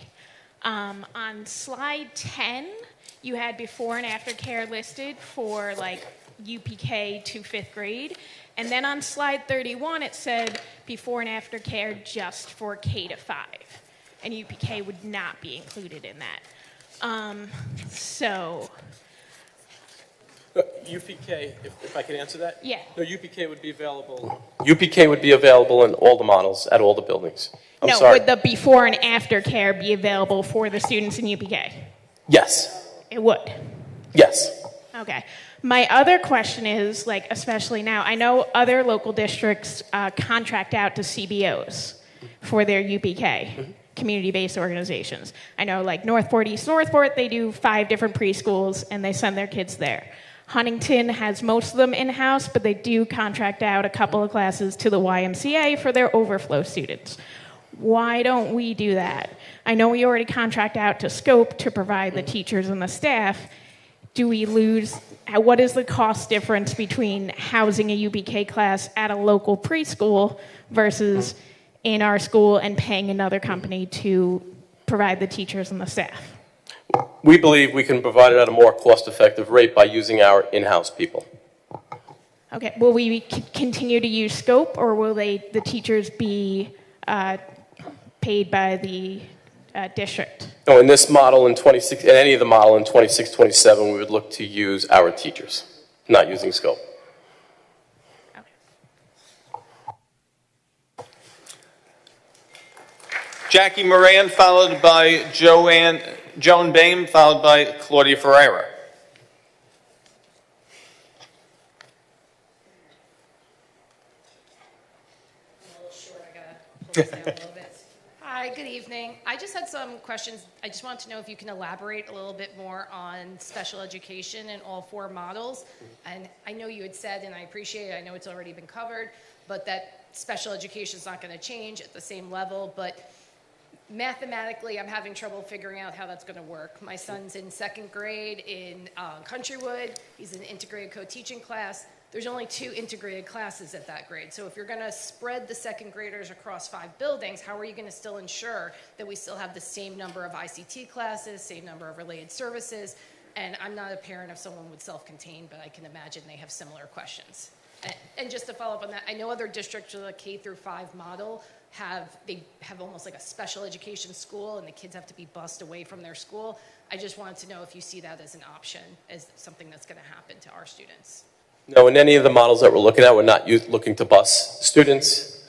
On slide 10, you had before and after care listed for like UPK to 5th grade. And then on slide 31, it said before and after care just for K to 5. And UPK would not be included in that. UPK, if I can answer that? Yeah. No, UPK would be available. UPK would be available in all the models at all the buildings. I'm no, sorry. would the before and after care be available for the students in UPK? Yes. It would. Yes. Okay. My other question is, like, especially now, I know other local districts contract out to CBOs for their UPK, community-based organizations. I know, like, Northport, East Northport, they do 5 different preschools, and they send their kids there. Huntington has most of them in-house, but they do contract out a couple of classes to the YMCA for their overflow students. Why don't we do that? I know we already contract out to Scope to provide the teachers and the staff. Do we lose? What is the cost difference between housing a UPK class at a local preschool versus in our school and paying another company to provide the teachers and the staff? We believe we can provide it at a more cost-effective rate by using our in-house people. Okay, will we continue to use Scope, or will the teachers be paid by the district? No, in this model, in any of the model in 26, 27, we would look to use our teachers, not using Scope. Jackie Moran, followed by Joan Boehm, followed by Claudia Ferreira. Hi, good evening. I just had some questions. I just want to know if you can elaborate a little bit more on special education in all 4 models. And I know you had said, and I appreciate it, I know it's already been covered, but that special education is not going to change at the same level. But mathematically, I'm having trouble figuring out how that's going to work. My son's in 2nd grade in Countrywood. He's in an integrated co-teaching class. There's only 2 integrated classes at that grade. So if you're going to spread the 2nd graders across 5 buildings, how are you going to still ensure that we still have the same number of ICT classes, same number of related services? And I'm not a parent of someone with self-contained, but I can imagine they have similar questions. And just to follow up on that, I know other districts with a K through 5 model have almost like a special education school, and the kids have to be bused away from their school. I just wanted to know if you see that as an option, as something that's going to happen to our students. No, in any of the models that we're looking at, we're not looking to bus students.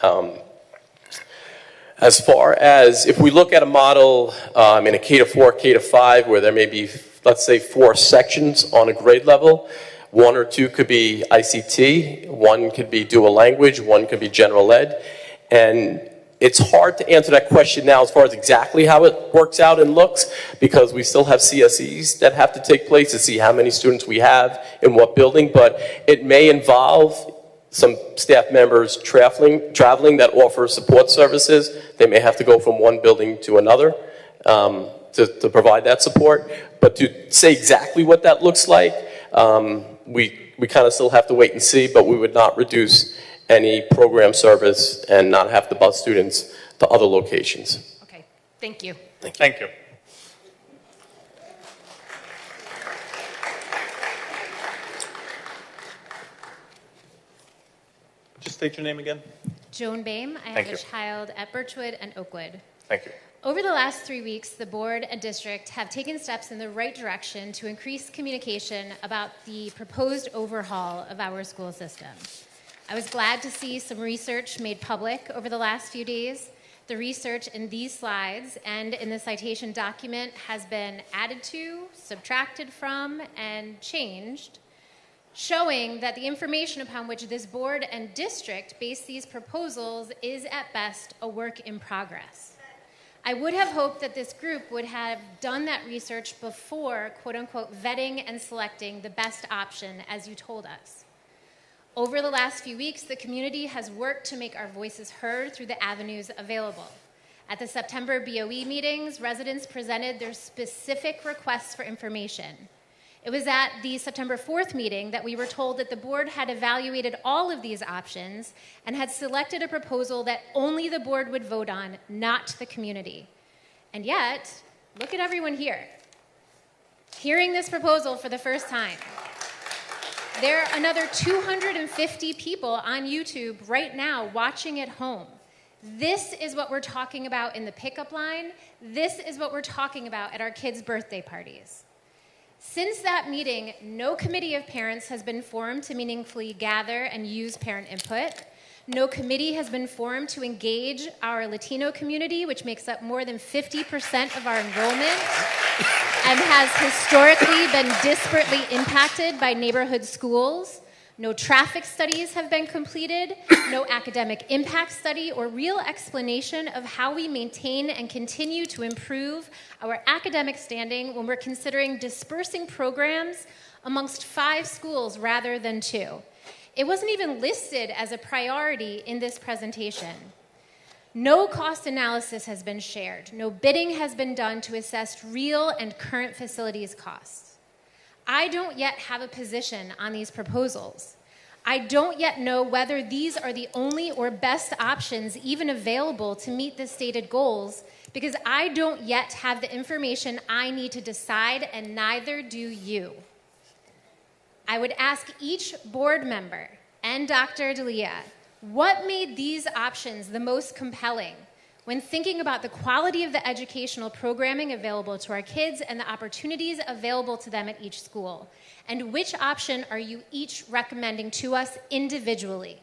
As far as if we look at a model in a K to 4, K to 5, where there may be, let's say, 4 sections on a grade level, 1 or 2 could be ICT, 1 could be dual language, 1 could be general ed. And it's hard to answer that question now as far as exactly how it works out and looks, because we still have CSEs that have to take place to see how many students we have in what building, but it may involve some staff members traveling that offer support services. They may have to go from one building to another to provide that support. But to say exactly what that looks like, we kind of still have to wait and see, but we would not reduce any program service and not have to bus students to other locations. Okay, thank you. Thank you. Just state your name again. Joan Boehm. I Thank have you. a child at Birchwood and Oakwood. Thank you. Over the last 3 weeks, the board and district have taken steps in the right direction to increase communication about the proposed overhaul of our school system. I was glad to see some research made public over the last few days. The research in these slides and in the citation document has been added to, subtracted from, and changed, showing that the information upon which this board and district base these proposals is at best a work in progress. I would have hoped that this group would have done that research before, quote unquote, vetting and selecting the best option as you told us. Over the last few weeks, the community has worked to make our voices heard through the avenues available. At the September BOE meetings, residents presented their specific requests for information. It was at the September 4th meeting that we were told that the board had evaluated all of these options and had selected a proposal that only the board would vote on, not the community. And yet, Look at everyone here. Hearing this proposal for the first time. There are another 250 people on YouTube right now watching at home. This is what we're talking about in the pickup line. This is what we're talking about at our kids' birthday parties. Since that meeting, no committee of parents has been formed to meaningfully gather and use parent input. No committee has been formed to engage our Latino community, which makes up more than 50% of our enrollment and has historically been disparately impacted by neighborhood schools. No traffic studies have been completed, no academic impact study or real explanation of how we maintain and continue to improve our academic standing when we're considering dispersing programs amongst 5 schools rather than 2. It wasn't even listed as a priority in this presentation. No cost analysis has been shared. No bidding has been done to assess real and current facilities costs. I don't yet have a position on these proposals. I don't yet know whether these are the only or best options even available to meet the stated goals, because I don't yet have the information I need to decide, and neither do you. I would ask each board member and Dr. D'Elia, what made these options the most compelling when thinking about the quality of the educational programming available to our kids and the opportunities available to them at each school? And which option are you each recommending to us individually?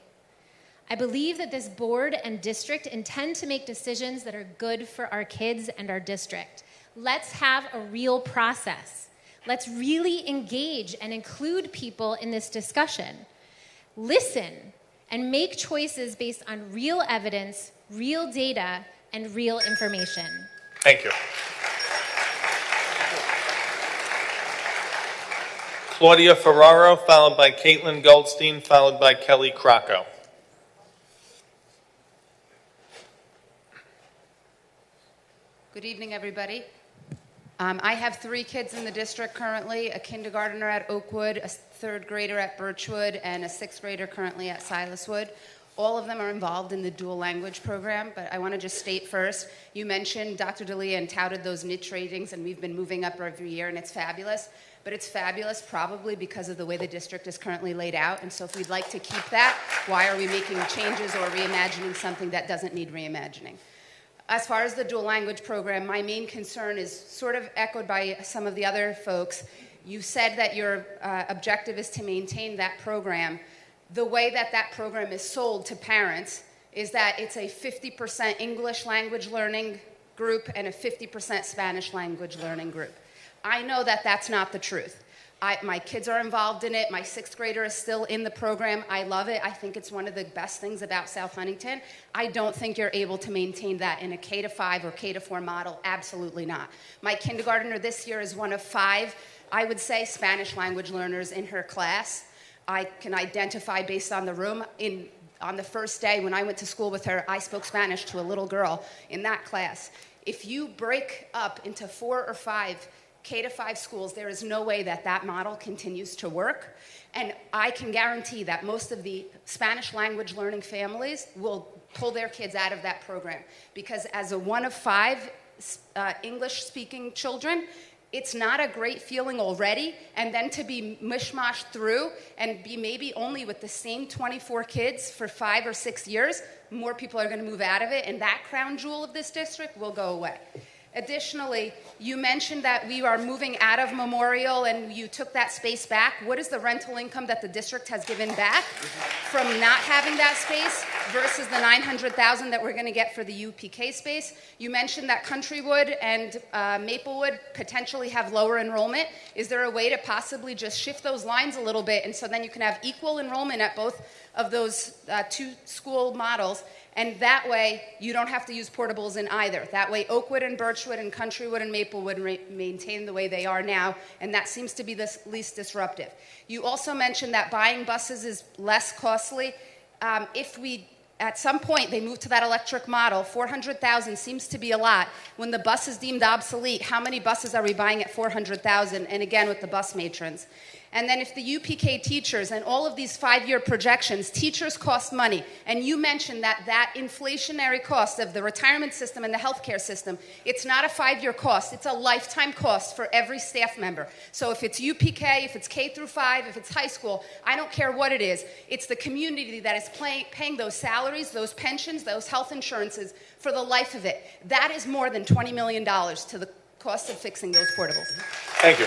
I believe that this board and district intend to make decisions that are good for our kids and our district. Let's have a real process. Let's really engage and include people in this discussion. Listen and make choices based on real evidence, real data, and real information. Thank you. Claudia Ferraro, followed by Caitlin Goldstein, followed by Kelly Crocco. Good evening, everybody. I have 3 kids in the district currently, a kindergartner at Oakwood, a 3rd grader at Birchwood, and a 6th grader currently at Silaswood. All of them are involved in the dual language program, but I want to just state first, you mentioned Dr. D'Elia and touted those niche ratings, and we've been moving up every year, and it's fabulous. But it's fabulous probably because of the way the district is currently laid out, and so if we'd like to keep that, why are we making changes or reimagining something that doesn't need reimagining? As far as the dual language program, my main concern is sort of echoed by some of the other folks. You said that your objective is to maintain that program. The way that that program is sold to parents is that it's a 50% English language learning group and a 50% Spanish language learning group. I know that that's not the truth. My kids are involved in it. My 6th grader is still in the program. I love it. I think it's one of the best things about South Huntington. I don't think you're able to maintain that in a K-5 or K-4 model. Absolutely not. My kindergartner this year is one of 5, I would say, Spanish language learners in her class. I can identify based on the room. On the first day when I went to school with her, I spoke Spanish to a little girl in that class. If you break up into 4 or 5 K-5 schools, there is no way that that model continues to work. And I can guarantee that most of the Spanish language learning families will pull their kids out of that program. Because as a one of 5 English-speaking children, it's not a great feeling already. And then to be mishmashed through and be maybe only with the same 24 kids for 5 or 6 years, more people are going to move out of it. And that crown jewel of this district will go away. Additionally, you mentioned that we are moving out of Memorial and you took that space back. What is the rental income that the district has given back from not having that space versus the $900,000 that we're going to get for the UPK space? You mentioned that Countrywood and Maplewood potentially have lower enrollment. Is there a way to possibly just shift those lines a little bit and so then you can have equal enrollment at both of those 2 school models? And that way, you don't have to use portables in either. That way, Oakwood and Birchwood and Countrywood and Maplewood maintain the way they are now, and that seems to be the least disruptive. You also mentioned that buying buses is less costly. If we, at some point, they move to that electric model, $400,000 seems to be a lot. When the bus is deemed obsolete, how many buses are we buying at $400,000? And again, with the bus matrons. And then if the UPK teachers and all of these 5-year projections, teachers cost money, and you mentioned that inflationary cost of the retirement system and the healthcare system, it's not a 5-year cost, it's a lifetime cost for every staff member. So if it's UPK, if it's K through 5, if it's high school, I don't care what it is, it's the community that is paying those salaries, those pensions, those health insurances for the life of it. That is more than $20 million to the cost of fixing those portables. Thank you.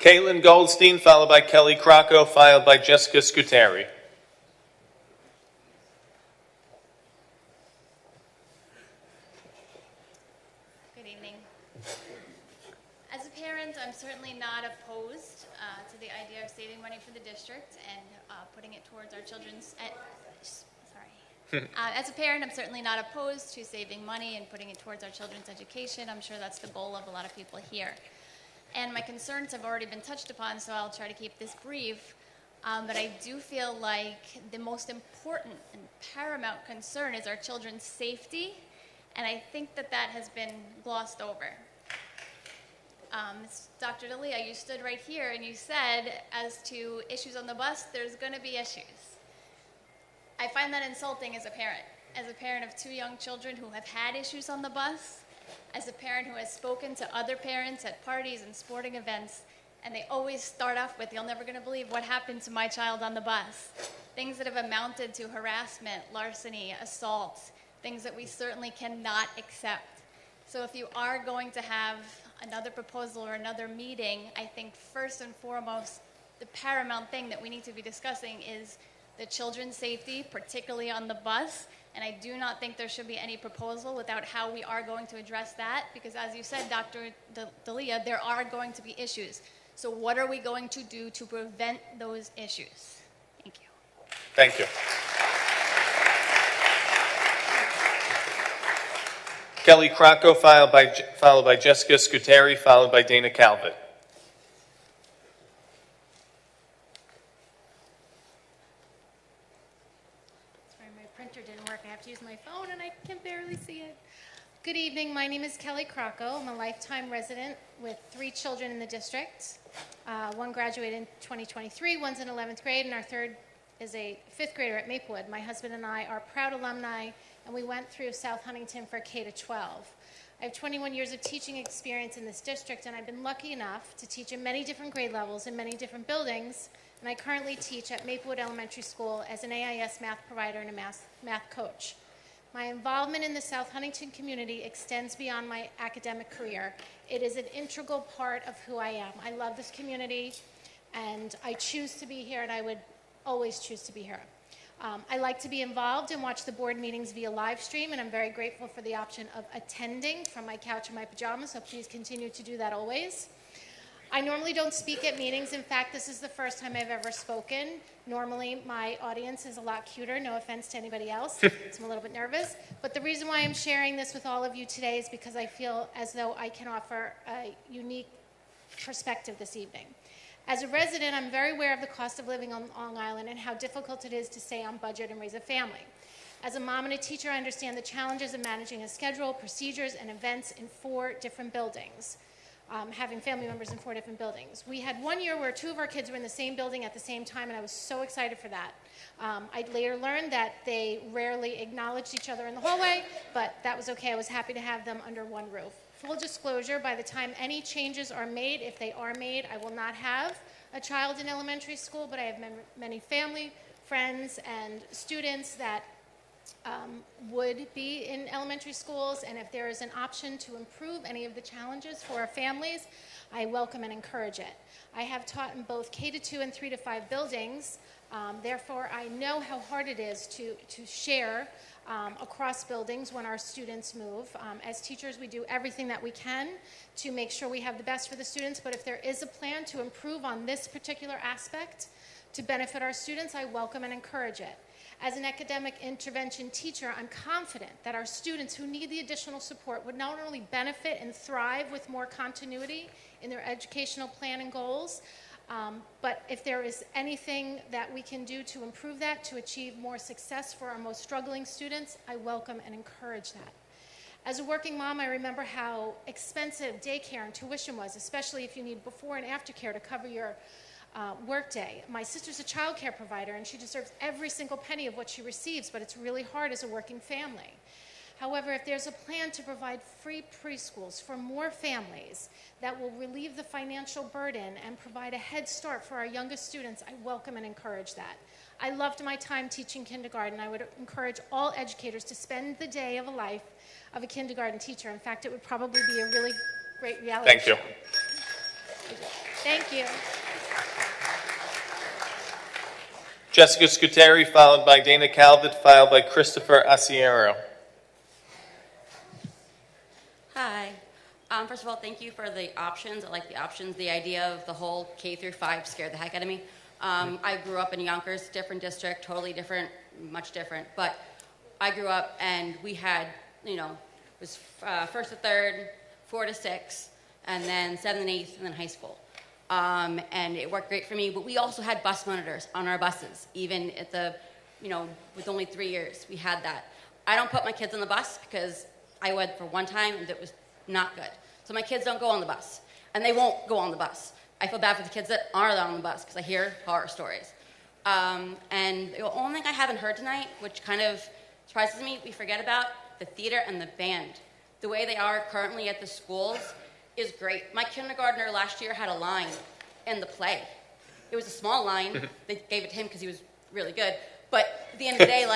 Caitlin Goldstein, followed by Kelly Crocco, followed by Jessica Scuteri. Good evening. As a parent, I'm certainly not opposed to the idea of saving money for the district and putting it towards our children's. As a parent, I'm certainly not opposed to saving money and putting it towards our children's education. I'm sure that's the goal of a lot of people here. And my concerns have already been touched upon, so I'll try to keep this brief. But I do feel like the most important and paramount concern is our children's safety, and I think that that has been glossed over. Dr. D'Elia, you stood right here and you said, as to issues on the bus, there's going to be issues. I find that insulting as a parent of 2 young children who have had issues on the bus, as a parent who has spoken to other parents at parties and sporting events, and they always start off with, "You're never going to believe what happened to my child on the bus." Things that have amounted to harassment, larceny, assault, things that we certainly cannot accept. So if you are going to have another proposal or another meeting, I think first and foremost, the paramount thing that we need to be discussing is the children's safety, particularly on the bus. And I do not think there should be any proposal without how we are going to address that, because as you said, Dr. D'Elia, there are going to be issues. So what are we going to do to prevent those issues? Thank you. Thank you. Kelly Crocco, followed by Jessica Scuteri, followed by Dana Calvert. Printer didn't work. I have to use my phone and I can barely see it. Good evening. My name is Kelly Crocco. I'm a lifetime resident with 3 children in the district. One graduated in 2023, one's in 11th grade, and our third is a 5th grader at Maplewood. My husband and I are proud alumni, and we went through South Huntington for K-12. I have 21 years of teaching experience in this district, and I've been lucky enough to teach in many different grade levels in many different buildings. And I currently teach at Maplewood Elementary School as an AIS math provider and a math coach. My involvement in the South Huntington community extends beyond my academic career. It is an integral part of who I am. I love this community, and I choose to be here, and I would always choose to be here. I like to be involved and watch the board meetings via live stream, and I'm very grateful for the option of attending from my couch in my pajamas, so please continue to do that always. I normally don't speak at meetings. In fact, this is the first time I've ever spoken. Normally, my audience is a lot cuter. No offense to anybody else. So I'm a little bit nervous. But the reason why I'm sharing this with all of you today is because I feel as though I can offer a unique perspective this evening. As a resident, I'm very aware of the cost of living on Long Island and how difficult it is to stay on budget and raise a family. As a mom and a teacher, I understand the challenges of managing a schedule, procedures, and events in 4 different buildings. Having family members in 4 different buildings. We had one year where 2 of our kids were in the same building at the same time, and I was so excited for that. I later learned that they rarely acknowledged each other in the hallway, but that was okay. I was happy to have them under one roof. Full disclosure, by the time any changes are made, if they are made, I will not have a child in elementary school, but I have many family, friends, and students that would be in elementary schools, and if there is an option to improve any of the challenges for our families, I welcome and encourage it. I have taught in both K-2 and 3-5 buildings, therefore I know how hard it is to share across buildings when our students move. As teachers, we do everything that we can to make sure we have the best for the students, but if there is a plan to improve on this particular aspect to benefit our students, I welcome and encourage it. As an academic intervention teacher, I'm confident that our students who need the additional support would not only benefit and thrive with more continuity in their educational plan and goals, but if there is anything that we can do to improve that, to achieve more success for our most struggling students, I welcome and encourage that. As a working mom, I remember how expensive daycare and tuition was, especially if you need before and after care to cover your workday. My sister's a child care provider, and she deserves every single penny of what she receives, but it's really hard as a working family. However, if there's a plan to provide free preschools for more families that will relieve the financial burden and provide a head start for our youngest students, I welcome and encourage that. I loved my time teaching kindergarten. I would encourage all educators to spend the day of a life of a kindergarten teacher. In fact, it would probably be a really great reality Thank you. show. Thank you. Jessica Scuteri, followed by Dana Calvert, followed by Christopher Asiero. Hi. First of all, thank you for the options. I like the options. The idea of the whole K through 5 scared the heck out of me. I grew up in Yonkers, different district, totally different, much different. But I grew up and we had, it was 1st to 3rd, 4 to 6, and then 7th and 8th, and then high school. And it worked great for me. But we also had bus monitors on our buses, even at the, with only 3 years, we had that. I don't put my kids on the bus because I went for one time and it was not good. So my kids don't go on the bus, and they won't go on the bus. I feel bad for the kids that are on the bus because I hear horror stories. And the only thing I haven't heard tonight, which kind of surprises me, we forget about the theater and the band. The way they are currently at the schools is great. My kindergartner last year had a line in the play. It was a small line. They gave it to him because he was really good. But at the end of the day,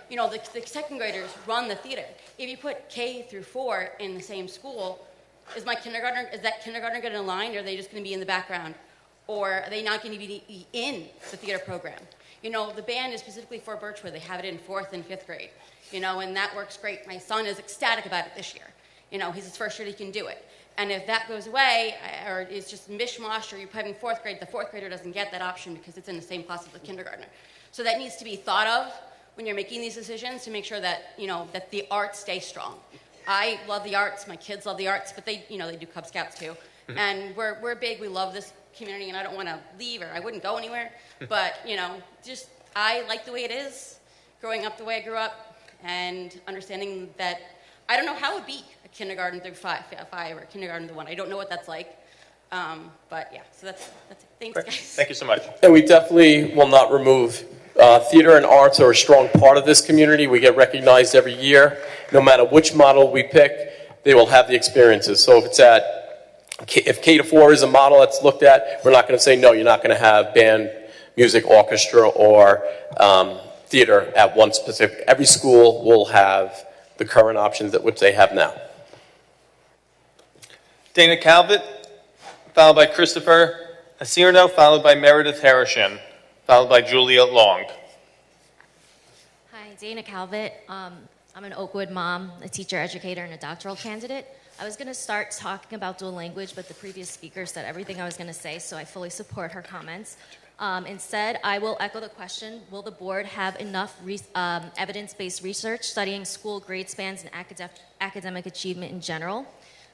the second graders run the theater. If you put K through 4 in the same school, is that kindergartner going to align, or are they just going to be in the background? Or are they not going to be in the theater program? The band is specifically for Birchwood. They have it in 4th and 5th grade, and that works great. My son is ecstatic about it this year. He's his first year he can do it. And if that goes away, or it's just mishmash, or you're having 4th grade, the 4th grader doesn't get that option because it's in the same class as the kindergartner. So that needs to be thought of when you're making these decisions to make sure that, that the arts stay strong. I love the arts, my kids love the arts, but they do Cub Scouts too. Mm-hmm. And we're big, we love this community, and I don't want to leave, or I wouldn't go anywhere. But, I like the way it is, growing up the way I grew up, and understanding that I don't know how it would be a kindergarten through 5 or a kindergarten through 1. I don't know what that's like. But yeah, so that's it. Thanks, guys. Thank you so much. And we definitely will not remove theater and arts are a strong part of this community. We get recognized every year. No matter which model we pick, they will have the experiences. So if K to 4 is a model that's looked at, we're not going to say, no, you're not going to have band, music, orchestra, or theater at one specific. Every school will have the current options that which they have now. Dana Calvert, followed by Christopher Asirno, followed by Meredith Harrison, followed by Julia Long. Hi, Dana Calvert. I'm an Oakwood mom, a teacher, educator, and a doctoral candidate. I was going to start talking about dual language, but the previous speaker said everything I was going to say, so I fully support her comments. Instead, I will echo the question, will the board have enough evidence-based research studying school grade spans and academic achievement in general?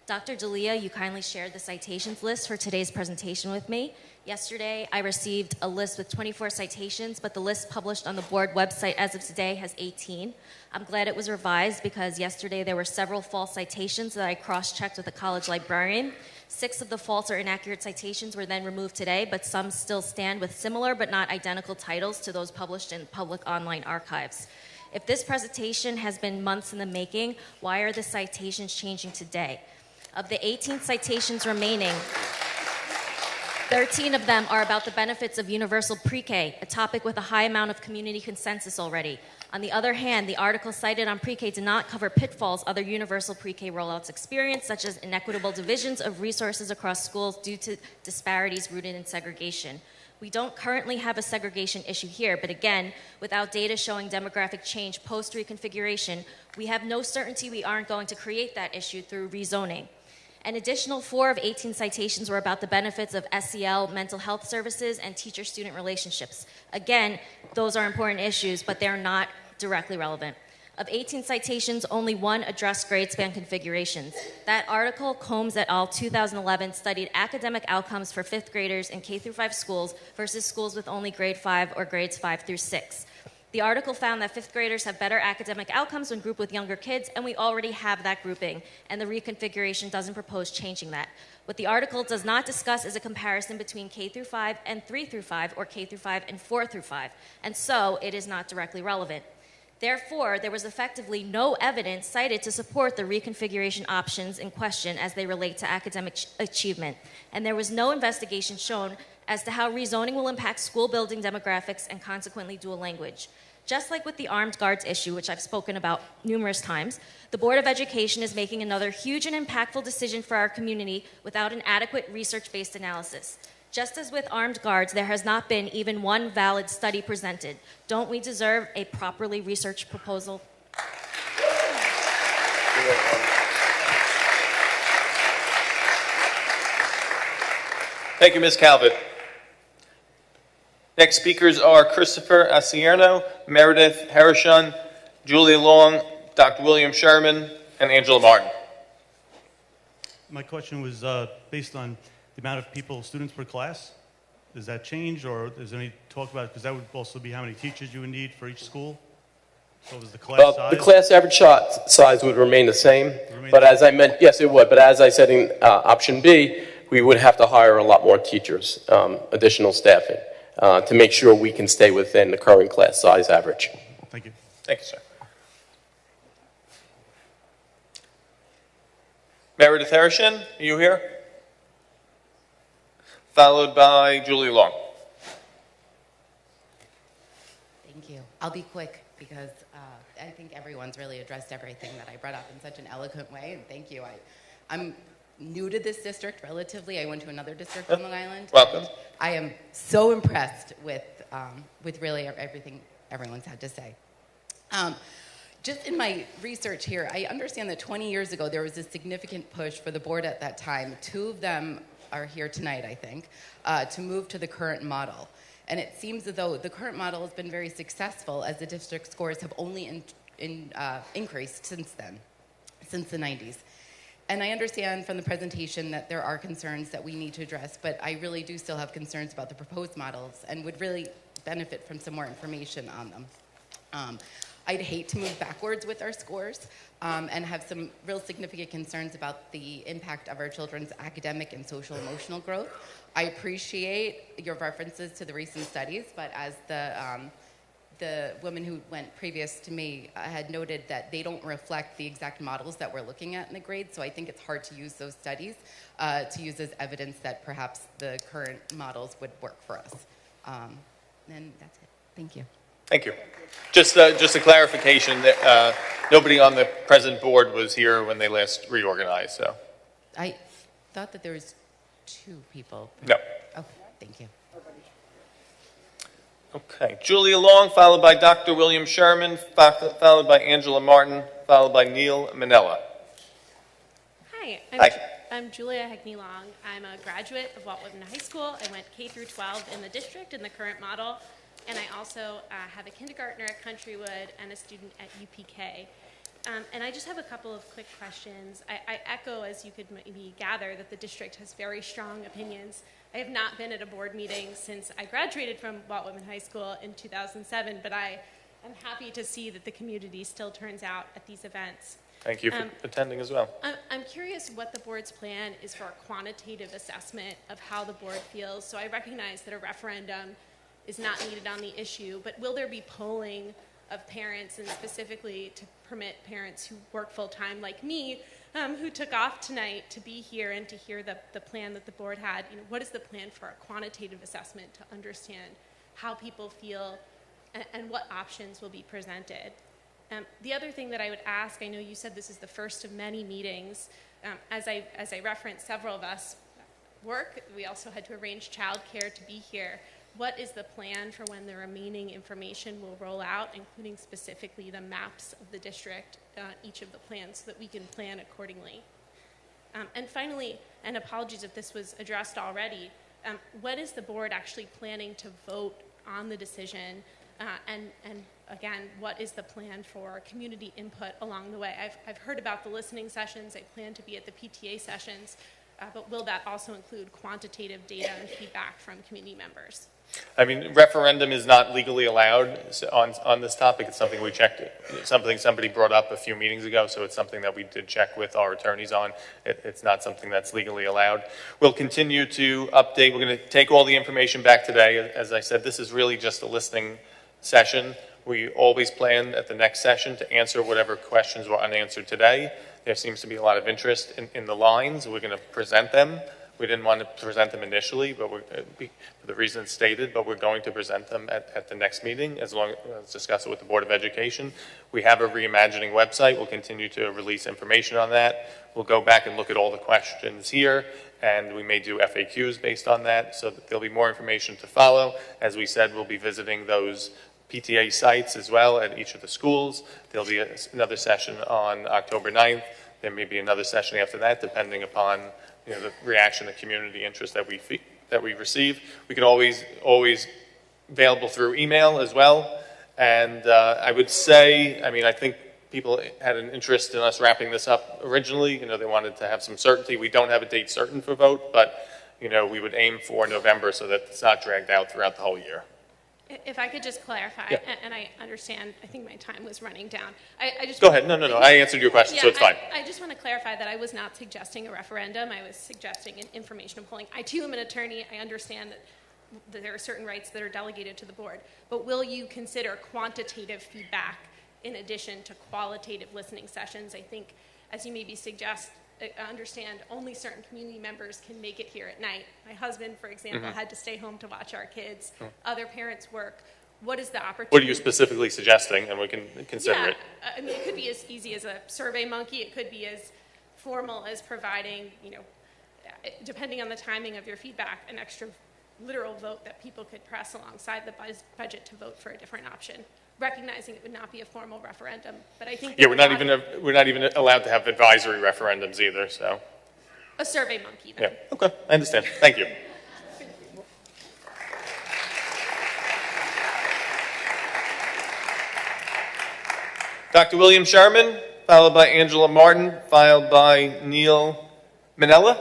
Dr. D'Elia, you kindly shared the citations list for today's presentation with me. Yesterday, I received a list with 24 citations, but the list published on the board website as of today has 18. I'm glad it was revised because yesterday there were several false citations that I cross-checked with the college librarian. 6 of the false or inaccurate citations were then removed today, but some still stand with similar but not identical titles to those published in public online archives. If this presentation has been months in the making, why are the citations changing today? Of the 18 citations remaining, 13 of them are about the benefits of universal pre-K, a topic with a high amount of community consensus already. On the other hand, the article cited on pre-K did not cover pitfalls other universal pre-K rollouts experience, such as inequitable divisions of resources across schools due to disparities rooted in segregation. We don't currently have a segregation issue here, but again, without data showing demographic change post-reconfiguration, we have no certainty we aren't going to create that issue through rezoning. An additional 4 of 18 citations were about the benefits of SEL, mental health services, and teacher-student relationships. Again, those are important issues, but they're not directly relevant. Of 18 citations, only 1 addressed grade span configurations. That article, Combs et al. 2011, studied academic outcomes for 5th graders in K-5 schools versus schools with only grade 5 or grades 5 through 6. The article found that fifth graders have better academic outcomes when grouped with younger kids, and we already have that grouping, and the reconfiguration doesn't propose changing that. What the article does not discuss is a comparison between K through 5 and 3 through 5, or K through 5 and 4 through 5, and so it is not directly relevant. Therefore, there was effectively no evidence cited to support the reconfiguration options in question as they relate to academic achievement, and there was no investigation shown as to how rezoning will impact school building demographics and consequently dual language. Just like with the armed guards issue, which I've spoken about numerous times, the Board of Education is making another huge and impactful decision for our community without an adequate research-based analysis. Just as with armed guards, there has not been even one valid study presented. Don't we deserve a properly researched proposal? Thank you, Ms. Calvert. Next speakers are Christopher Asierno, Meredith Harrison, Julia Long, Dr. William Sherman, and Angela Martin. My question was based on the amount of people, students per class. Does that change, or is there any talk about it? Because that would also be how many teachers you would need for each school. So was the class size? The class average size would remain the same, but as I meant, yes, it would. But as I said in option B, we would have to hire a lot more teachers, additional staffing, to make sure we can stay within the current class size average. Thank you. Thank you, sir. Meredith Harrison, are you here? Followed by Julie Long. Thank you. I'll be quick because I think everyone's really addressed everything that I brought up in such an eloquent way, and thank you. I'm new to this district relatively. I went to another district on Long Island. Welcome. I am so impressed with really everything everyone's had to say. Just in my research here, I understand that 20 years ago there was a significant push for the board at that time. 2 of them are here tonight, I think, to move to the current model. And it seems as though the current model has been very successful as the district scores have only increased since then, since the 90s. And I understand from the presentation that there are concerns that we need to address, but I really do still have concerns about the proposed models and would really benefit from some more information on them. I'd hate to move backwards with our scores and have some real significant concerns about the impact of our children's academic and social emotional growth. I appreciate your references to the recent studies, but as the woman who went previous to me had noted that they don't reflect the exact models that we're looking at in the grades, so I think it's hard to use those studies to use as evidence that perhaps the current models would work for us. And that's it. Thank you. Thank you. Just a clarification that nobody on the present board was here when they last reorganized, so. I thought that there was 2 people. No. Okay, thank you. Okay, Julia Long, followed by Dr. William Sherman, followed by Angela Martin, followed by Neil Minella. Hi, I'm Julia Hegney-Long. I'm a graduate of Walt Whitman High School. I went K through 12 in the district in the current model, and I also have a kindergartner at Countrywood and a student at UPK. And I just have a couple of quick questions. I echo, as you could maybe gather, that the district has very strong opinions. I have not been at a board meeting since I graduated from Walt Whitman High School in 2007, but I am happy to see that the community still turns out at these events. Thank you for attending as well. I'm curious what the board's plan is for a quantitative assessment of how the board feels. So I recognize that a referendum is not needed on the issue, but will there be polling of parents, and specifically to permit parents who work full-time like me, who took off tonight to be here and to hear the plan that the board had? You know, what is the plan for a quantitative assessment to understand how people feel and what options will be presented? The other thing that I would ask, I know you said this is the first of many meetings. As I referenced, several of us work. We also had to arrange childcare to be here. What is the plan for when the remaining information will roll out, including specifically the maps of the district, each of the plans, so that we can plan accordingly? And finally, and apologies if this was addressed already, what is the board actually planning to vote on the decision? And again, what is the plan for community input along the way? I've heard about the listening sessions. I plan to be at the PTA sessions. but will that also include quantitative data and feedback from community members? I mean, referendum is not legally allowed on this topic. It's something we checked. It's something somebody brought up a few meetings ago, so it's something that we did check with our attorneys on. It's not something that's legally allowed. We'll continue to update. We're going to take all the information back today. As I said, this is really just a listening session. We always plan at the next session to answer whatever questions were unanswered today. There seems to be a lot of interest in the lines. We're going to present them. We didn't want to present them initially, but for the reasons stated, but we're going to present them at the next meeting, as long as discuss it with the Board of Education. We have a reimagining website. We'll continue to release information on that. We'll go back and look at all the questions here, and we may do FAQs based on that, so that there'll be more information to follow. As we said, we'll be visiting those PTA sites as well at each of the schools. There'll be another session on October 9th. There may be another session after that, depending upon the reaction, the community interest that we receive. We can always available through email as well. And I would say, I think people had an interest in us wrapping this up originally. They wanted to have some certainty. We don't have a date certain for vote, but we would aim for November so that it's not dragged out throughout the whole year. If I could just clarify, Yeah. and I understand, I think my time was running down. I just Go ahead. No. I answered your question, so it's fine. I just want to clarify that I was not suggesting a referendum. I was suggesting an informational polling. I, too, am an attorney. I understand that there are certain rights that are delegated to the board. But will you consider quantitative feedback in addition to qualitative listening sessions? I think, as you maybe suggest, understand only certain community members can make it here at night. My husband, for example, had to stay home to watch our kids. Other parents work. What is the opportunity? What are you specifically suggesting, and we can consider it? It could be as easy as a survey monkey. It could be as formal as providing, depending on the timing of your feedback, an extra literal vote that people could press alongside the budget to vote for a different option. Recognizing it would not be a formal referendum, but I think We're not even allowed to have advisory referendums either. So a survey monkey. Then. Yeah. Okay. I understand. Thank you. Dr. William Sherman, followed by Angela Martin, followed by Neil Minella.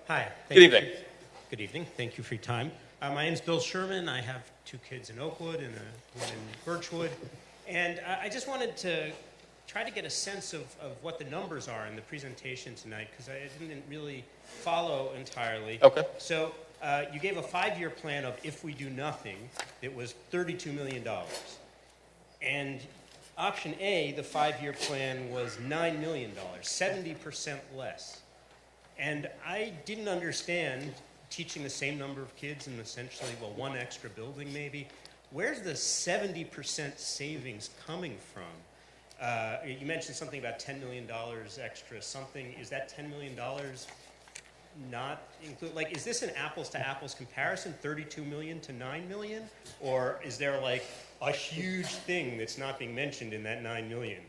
Hi. Good evening. Good evening. Thank you for your time. My name is Bill Sherman. I have 2 kids in Oakwood and one in Birchwood. And I just wanted to try to get a sense of what the numbers are in the presentation tonight, because I didn't really follow entirely. Okay. So you gave a 5-year plan of if we do nothing, it was $32 million. And option A, the 5-year plan, was $9 million, 70% less. And I didn't understand teaching the same number of kids in essentially, one extra building maybe. Where's the 70% savings coming from? You mentioned something about $10 million extra something. Is that $10 million not include? Is this an apples to apples comparison, 32 million to 9 million? Or is there a huge thing that's not being mentioned in that 9 million?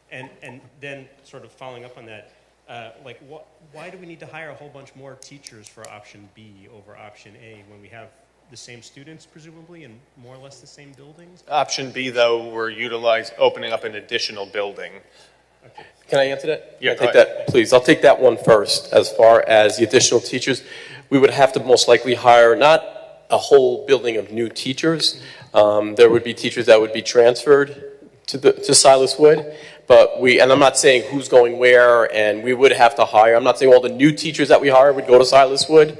And then sort of following up on that, why do we need to hire a whole bunch more teachers for option B over option A when we have the same students, presumably, and more or less the same buildings? Option B, though, we're opening up an additional building. Okay. Can I answer that? Yeah, take that, please. I'll take that one first. As far as the additional teachers, we would have to most likely hire not a whole building of new teachers. There would be teachers that would be transferred to Silas Wood. But and I'm not saying who's going where, and we would have to hire. I'm not saying all the new teachers that we hire would go to Silas Wood,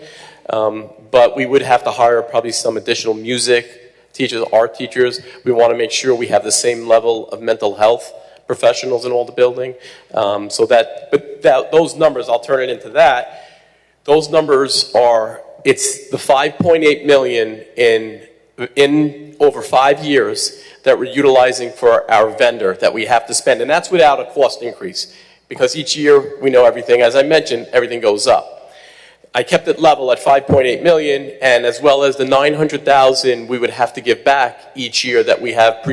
but we would have to hire probably some additional music teachers, art teachers. We want to make sure we have the same level of mental health professionals in all the building. Those numbers, I'll turn it into that. Those numbers are, it's the $5.8 million in over 5 years that we're utilizing for our vendor that we have to spend. And that's without a cost increase, because each year we know everything, as I mentioned, everything goes up. I kept it level at $5.8 million, and as well as the $900,000 we would have to give back each year that we have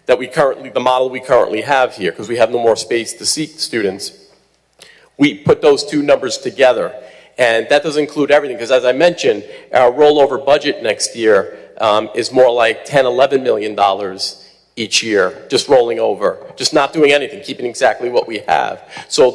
the model we currently have here, because we have no more space to seat students. We put those two numbers together, and that does include everything, because as I mentioned, our rollover budget next year is more like $10, $11 million each year, just rolling over, just not doing anything, keeping exactly what we have. So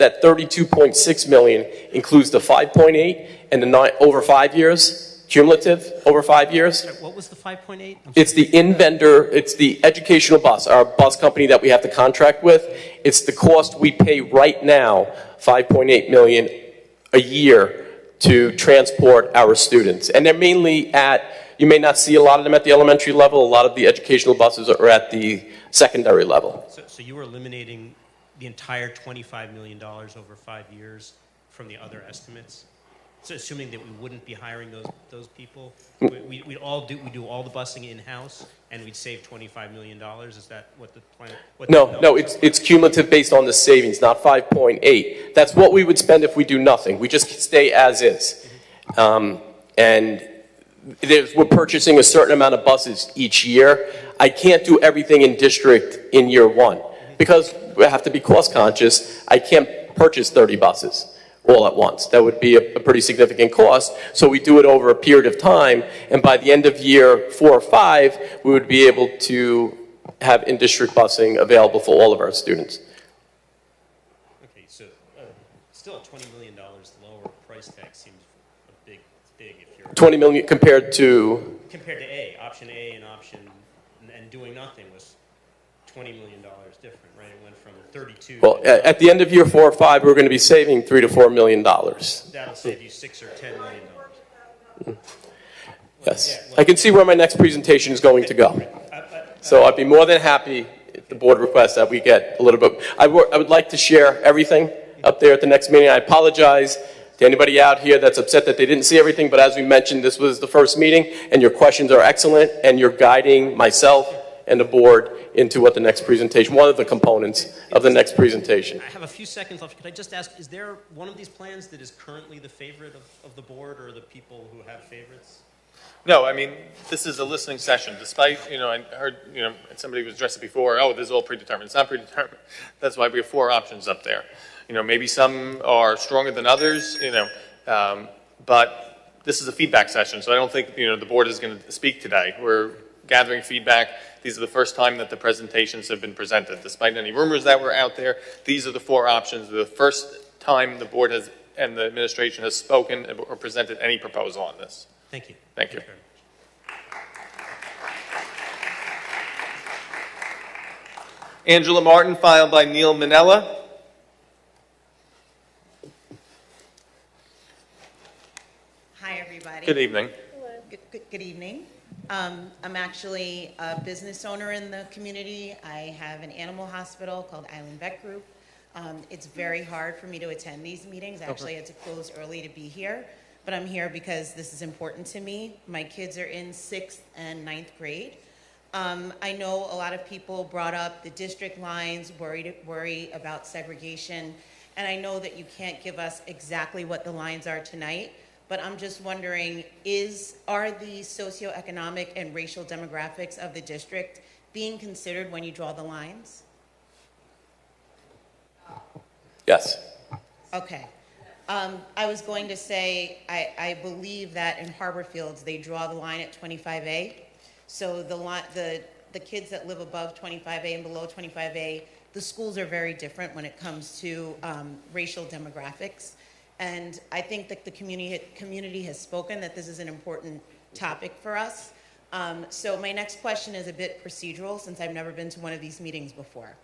that 32.6 million includes the 5.8 and the 9 over 5 years, cumulative over 5 years. What was the 5.8? It's the in-vendor, it's the educational bus, our bus company that we have to contract with. It's the cost we pay right now, 5.8 million a year to transport our students. And they're mainly at, you may not see a lot of them at the elementary level, a lot of the educational buses are at the secondary level. So you were eliminating the entire $25 million over 5 years from the other estimates? So assuming that we wouldn't be hiring those people, we do all the busing in-house, and we'd save $25 million? Is that what the plan? No, it's cumulative based on the savings, not 5.8. That's what we would spend if we do nothing. We just stay as is. And we're purchasing a certain amount of buses each year. I can't do everything in district in year one because we have to be cost conscious. I can't purchase 30 buses all at once. That would be a pretty significant cost. So we do it over a period of time, and by the end of year 4 or 5, we would be able to have in-district busing available for all of our students. Okay, so still at $20 million lower price tag seems big if you're... 20 million compared to? Compared to option A and doing nothing was $20 million different, right? It went from 32. Well, at the end of year 4 or 5, we're going to be saving $3 to $4 million. That'll save you $6 or $10 million. Yes, I can see where my next presentation is going to go. So I'd be more than happy if the board requests that we get a little bit. I would like to share everything up there at the next meeting. I apologize to anybody out here that's upset that they didn't see everything, but as we mentioned, this was the first meeting, and your questions are excellent, and you're guiding myself and the board into what the next presentation, one of the components of the next presentation. I have a few seconds left. Could I just ask, is there one of these plans that is currently the favorite of the board or the people who have favorites? No, I mean, this is a listening session. Despite, I heard, somebody was addressed it before, oh, this is all predetermined. It's not predetermined. That's why we have 4 options up there. Maybe some are stronger than others, but this is a feedback session, so I don't think, the board is going to speak today. We're gathering feedback. These are the first time that the presentations have been presented. Despite any rumors that were out there, these are the 4 options. The first time the board has and the administration has spoken or presented any proposal on this. Thank you. Thank you. Angela Martin, filed by Neil Minella. Hi, everybody. Good evening. Good evening. I'm actually a business owner in the community. I have an animal hospital called Island Vet Group. It's very hard for me to attend these meetings. Actually, I had to close early to be here, but I'm here because this is important to me. My kids are in 6th and 9th grade. I know a lot of people brought up the district lines, worry about segregation, and I know that you can't give us exactly what the lines are tonight, but I'm just wondering, are the socioeconomic and racial demographics of the district being considered when you draw the lines? Yes. Okay. I was going to say, I believe that in Harbor Fields, they draw the line at 25A. So the kids that live above 25A and below 25A, the schools are very different when it comes to racial demographics. And I think that the community has spoken that this is an important topic for us. So my next question is a bit procedural since I've never been to one of these meetings before.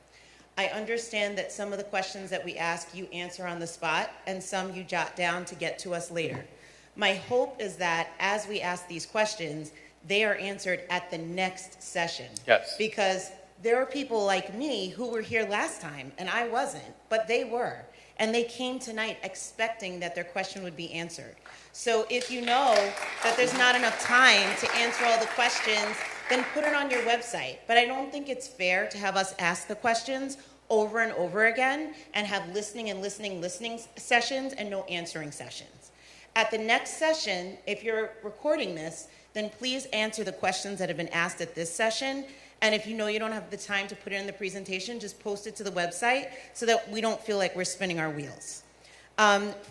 I understand that some of the questions that we ask you answer on the spot and some you jot down to get to us later. My hope is that as we ask these questions, they are answered at the next session. Yes. Because there are people like me who were here last time and I wasn't, but they were. And they came tonight expecting that their question would be answered. So if you know that there's not enough time to answer all the questions, then put it on your website. But I don't think it's fair to have us ask the questions over and over again and have listening sessions and no answering sessions. At the next session, if you're recording this, then please answer the questions that have been asked at this session. And if you know you don't have the time to put it in the presentation, just post it to the website so that we don't feel like we're spinning our wheels.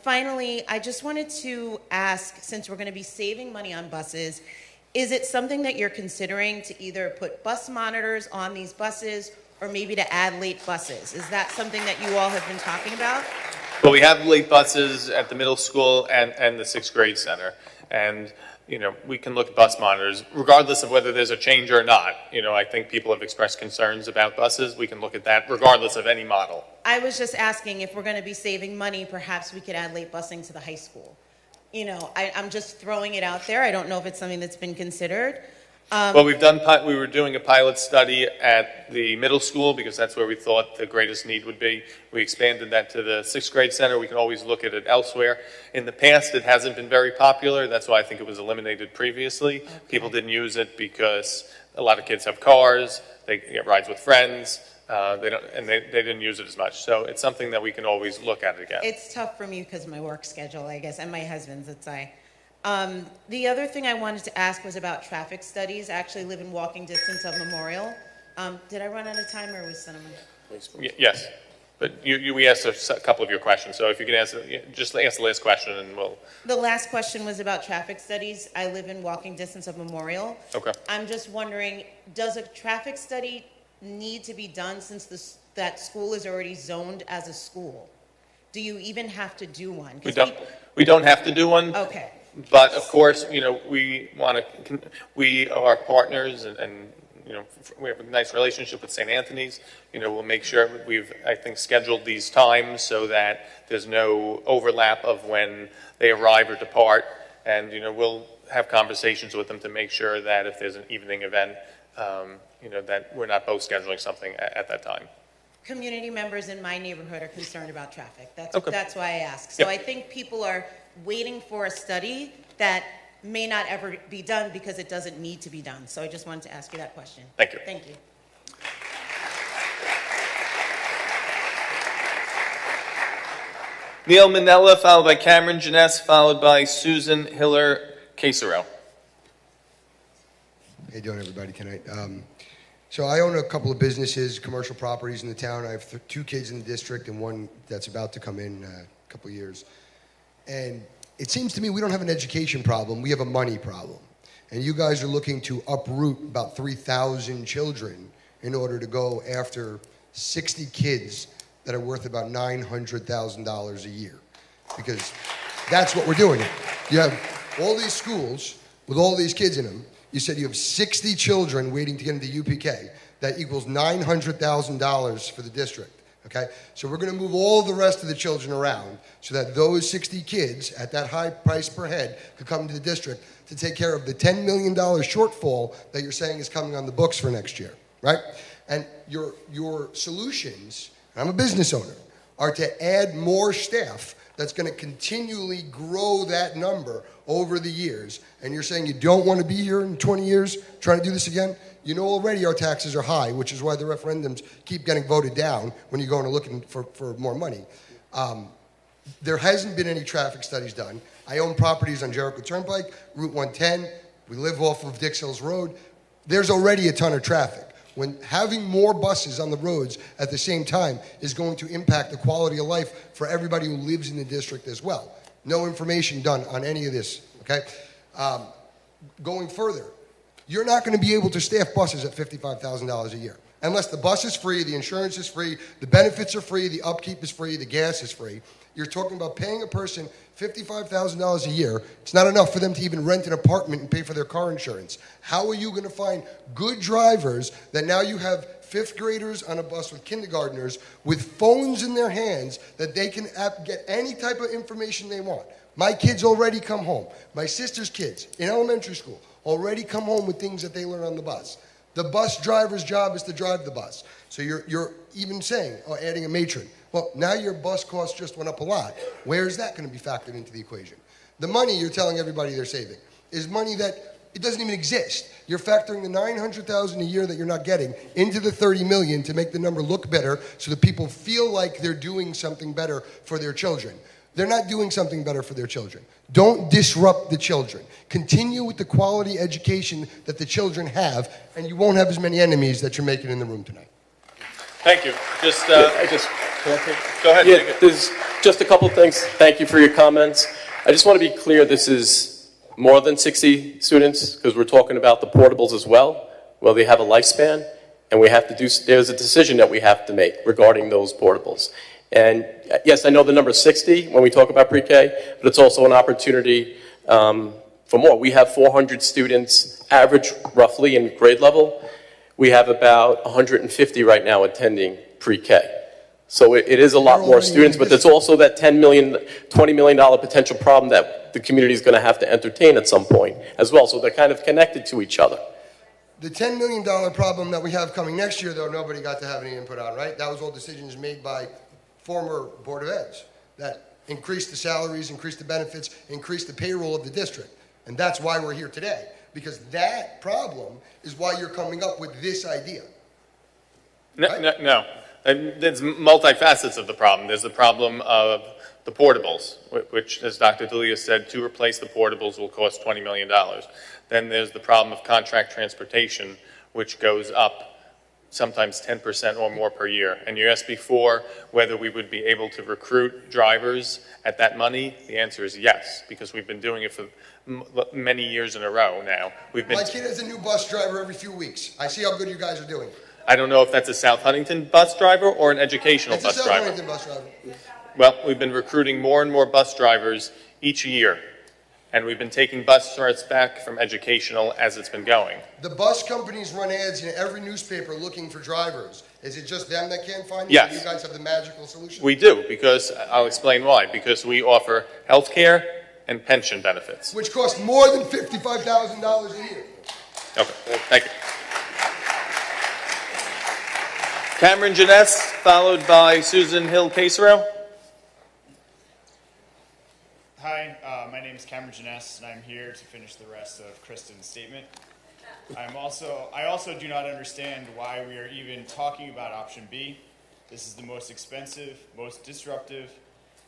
Finally, I just wanted to ask, since we're going to be saving money on buses, is it something that you're considering to either put bus monitors on these buses or maybe to add late buses? Is that something that you all have been talking about? Well, we have late buses at the middle school and the sixth grade center. And, you know, we can look at bus monitors, regardless of whether there's a change or not. You know, I think people have expressed concerns about buses. We can look at that regardless of any model. I was just asking if we're going to be saving money, perhaps we could add late busing to the high school. You know, I'm just throwing it out there. I don't know if it's something that's been considered. Well, we were doing a pilot study at the middle school because that's where we thought the greatest need would be. We expanded that to the sixth grade center. We can always look at it elsewhere. In the past, it hasn't been very popular. That's why I think it was eliminated previously. Okay. People didn't use it because a lot of kids have cars. They get rides with friends. They didn't use it as much. So it's something that we can always look at again. It's tough for me because of my work schedule, I guess, and my husband's. The other thing I wanted to ask was about traffic studies. I actually live in walking distance of Memorial. Did I run out of time, or was someone? Yes, but we asked a couple of your questions. So if you can answer, just answer the last question, and we'll. The last question was about traffic studies. I live in walking distance of Memorial. Okay. I'm just wondering, does a traffic study need to be done since that school is already zoned as a school? Do you even have to do one? We don't have to do one. Okay. But of course, you know, we are partners, and you know, we have a nice relationship with St. Anthony's. You know, we'll make sure we've, I think, scheduled these times so that there's no overlap of when they arrive or depart. And you know, we'll have conversations with them to make sure that if there's an evening event, you know, that we're not both scheduling something at that time. Community members in my neighborhood are concerned about traffic. That's why I ask. So Yep. I think people are waiting for a study that may not ever be done because it doesn't need to be done. So I just wanted to ask you that question. Thank you. Thank you. Neil Manella, followed by Cameron Janess, followed by Susan Hiller-Casero. How you doing, everybody, tonight? So I own a couple of businesses, commercial properties in the town. I have two kids in the district and one that's about to come in a couple of years. And it seems to me we don't have an education problem, we have a money problem. And you guys are looking to uproot about 3,000 children in order to go after 60 kids that are worth about $900,000 a year. Because that's what we're doing. You have all these schools with all these kids in them. You said you have 60 children waiting to get into UPK. That equals $900,000 for the district. Okay, so we're going to move all the rest of the children around so that those 60 kids at that high price per head could come to the district to take care of the $10 million shortfall that you're saying is coming on the books for next year, right? And your solutions, and I'm a business owner, are to add more staff that's going to continually grow that number over the years. And you're saying you don't want to be here in 20 years trying to do this again? You know already our taxes are high, which is why the referendums keep getting voted down when you go and looking for more money. There hasn't been any traffic studies done. I own properties on Jericho Turnpike, Route 110. We live off of Dix Hills Road. There's already a ton of traffic. When having more buses on the roads at the same time is going to impact the quality of life for everybody who lives in the district as well. No information done on any of this, okay? Going further, you're not going to be able to staff buses at $55,000 a year. Unless the bus is free, the insurance is free, the benefits are free, the upkeep is free, the gas is free. You're talking about paying a person $55,000 a year. It's not enough for them to even rent an apartment and pay for their car insurance. How are you going to find good drivers that now you have fifth graders on a bus with kindergartners with phones in their hands that they can get any type of information they want? My kids already come home. My sister's kids in elementary school already come home with things that they learn on the bus. The bus driver's job is to drive the bus. So you're even saying, adding a matron. Well, now your bus cost just went up a lot. Where is that going to be factored into the equation? The money you're telling everybody they're saving is money that it doesn't even exist. You're factoring the $900,000 a year that you're not getting into the $30 million to make the number look better so that people feel like they're doing something better for their children. They're not doing something better for their children. Don't disrupt the children. Continue with the quality education that the children have, and you won't have as many enemies that you're making in the room tonight. Thank you. Go ahead. Yeah, there's just a couple of things. Thank you for your comments. I just want to be clear, this is more than 60 students, because we're talking about the portables as well. Well, they have a lifespan, And there's a decision that we have to make regarding those portables. And yes, I know the number is 60 when we talk about pre-K, but it's also an opportunity for more. We have 400 students average roughly in grade level. We have about 150 right now attending pre-K. So it is a lot more students, but there's also that $10 million, $20 million potential problem that the community is going to have to entertain at some point as well. So they're kind of connected to each other. The $10 million problem that we have coming next year, though, nobody got to have any input on, right? That was all decisions made by former Board of Eds that increased the salaries, increased the benefits, increased the payroll of the district. And that's why we're here today, because that problem is why you're coming up with this idea. No. There's multifacets of the problem. There's the problem of the portables, which, as Dr. D'Elia said, to replace the portables will cost $20 million. Then there's the problem of contract transportation, which goes up sometimes 10% or more per year. And you asked before whether we would be able to recruit drivers at that money. The answer is yes, because we've been doing it for many years in a row now. My kid has a new bus driver every few weeks. I see how good you guys are doing. I don't know if that's a South Huntington bus driver or an educational bus driver. It's a South Huntington bus driver. Well, we've been recruiting more and more bus drivers each year, and we've been taking bus starts back from educational as it's been going. The bus companies run ads in every newspaper looking for drivers. Is it just them that can't find them? Yes. You guys have the magical solution? We do, because I'll explain why. Because we offer health care and pension benefits. Which cost more than $55,000 a year. Okay, thank you. Cameron Janess, followed by Susan Hill Casero. Hi, my name is Cameron Janess, and I'm here to finish the rest of Kristen's statement. I also do not understand why we are even talking about option B. This is the most expensive, most disruptive,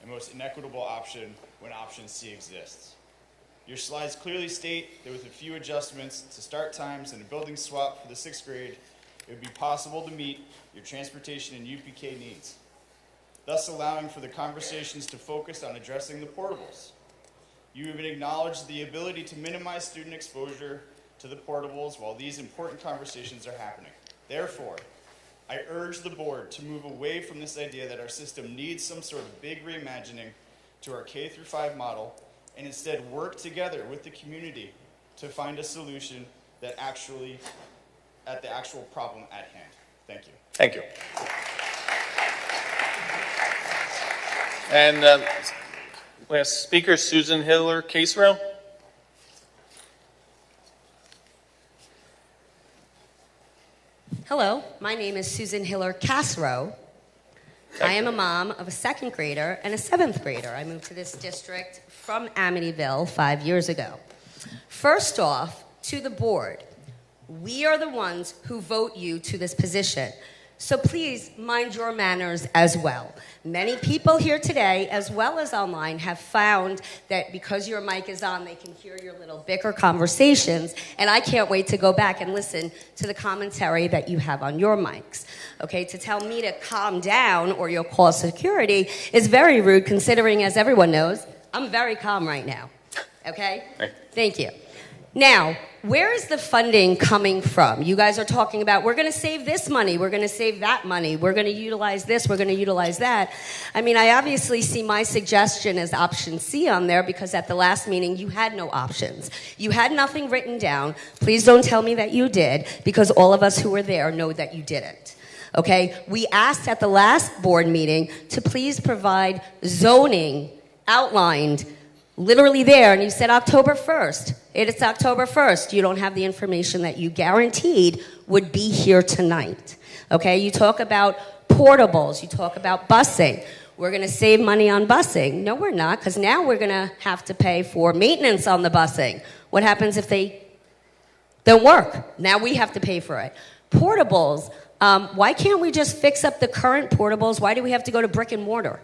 and most inequitable option when option C exists. Your slides clearly state that with a few adjustments to start times and a building swap for the 6th grade, it would be possible to meet your transportation and UPK needs, thus allowing for the conversations to focus on addressing the portables. You even acknowledge the ability to minimize student exposure to the portables while these important conversations are happening. Therefore, I urge the board to move away from this idea that our system needs some sort of big reimagining to our K-5 model and instead work together with the community to find a solution that at the actual problem at hand. Thank you. Thank you. And last speaker, Susan Hiller Casero. Hello, my name is Susan Hiller Casro. I am a mom of a 2nd grader and a 7th grader. I moved to this district from Amityville 5 years ago. First off, to the board, we are the ones who vote you to this position. So please mind your manners as well. Many people here today, as well as online, have found that because your mic is on, they can hear your little bicker conversations, and I can't wait to go back and listen to the commentary that you have on your mics. Okay, to tell me to calm down or you'll call security is very rude, considering, as everyone knows, I'm very calm right now. Okay? Thank you. Now, where is the funding coming from? You guys are talking about, we're going to save this money, we're going to save that money, we're going to utilize this, we're going to utilize that. I mean, I obviously see my suggestion as option C on there because at the last meeting, you had no options. You had nothing written down. Please don't tell me that you did, because all of us who were there know that you didn't. Okay? We asked at the last board meeting to please provide zoning outlined literally there, and you said October 1st. It's October 1st. You don't have the information that you guaranteed would be here tonight. Okay, you talk about portables. You talk about busing. We're going to save money on busing. No, we're not, because now we're going to have to pay for maintenance on the busing. What happens if they don't work? Now we have to pay for it. Portables, why can't we just fix up the current portables? Why do we have to go to brick and mortar?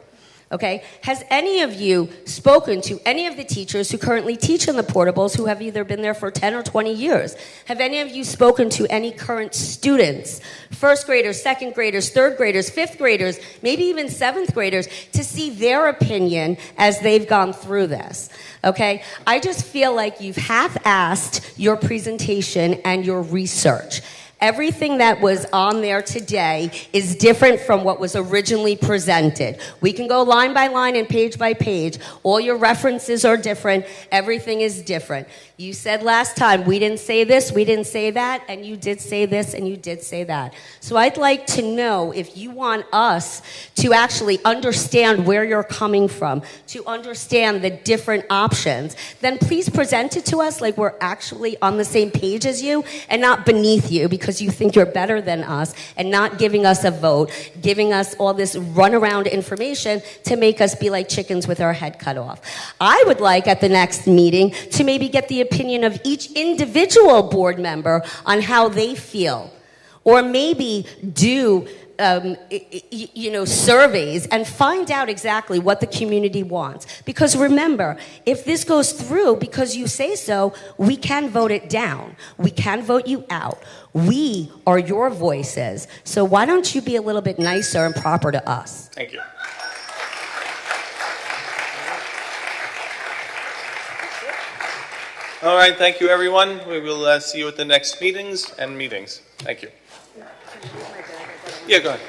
Okay, has any of you spoken to any of the teachers who currently teach in the portables who have either been there for 10 or 20 years? Have any of you spoken to any current students, 1st graders, 2nd graders, 3rd graders, 5th graders, maybe even 7th graders, to see their opinion as they've gone through this? Okay, I just feel like you've half-assed your presentation and your research. Everything that was on there today is different from what was originally presented. We can go line by line and page by page. All your references are different. Everything is different. You said last time, we didn't say this, we didn't say that, and you did say this, and you did say that. So I'd like to know if you want us to actually understand where you're coming from, to understand the different options, then please present it to us like we're actually on the same page as you and not beneath you because you think you're better than us and not giving us a vote, giving us all this runaround information to make us be like chickens with our head cut off. I would like at the next meeting to maybe get the opinion of each individual board member on how they feel, or maybe do surveys and find out exactly what the community wants. Because remember, if this goes through because you say so, we can vote it down. We can vote you out. We are your voices. So why don't you be a little bit nicer and proper to us? Thank you. All right, thank you, everyone. We will see you at the next meetings. Thank you. Yeah, go ahead.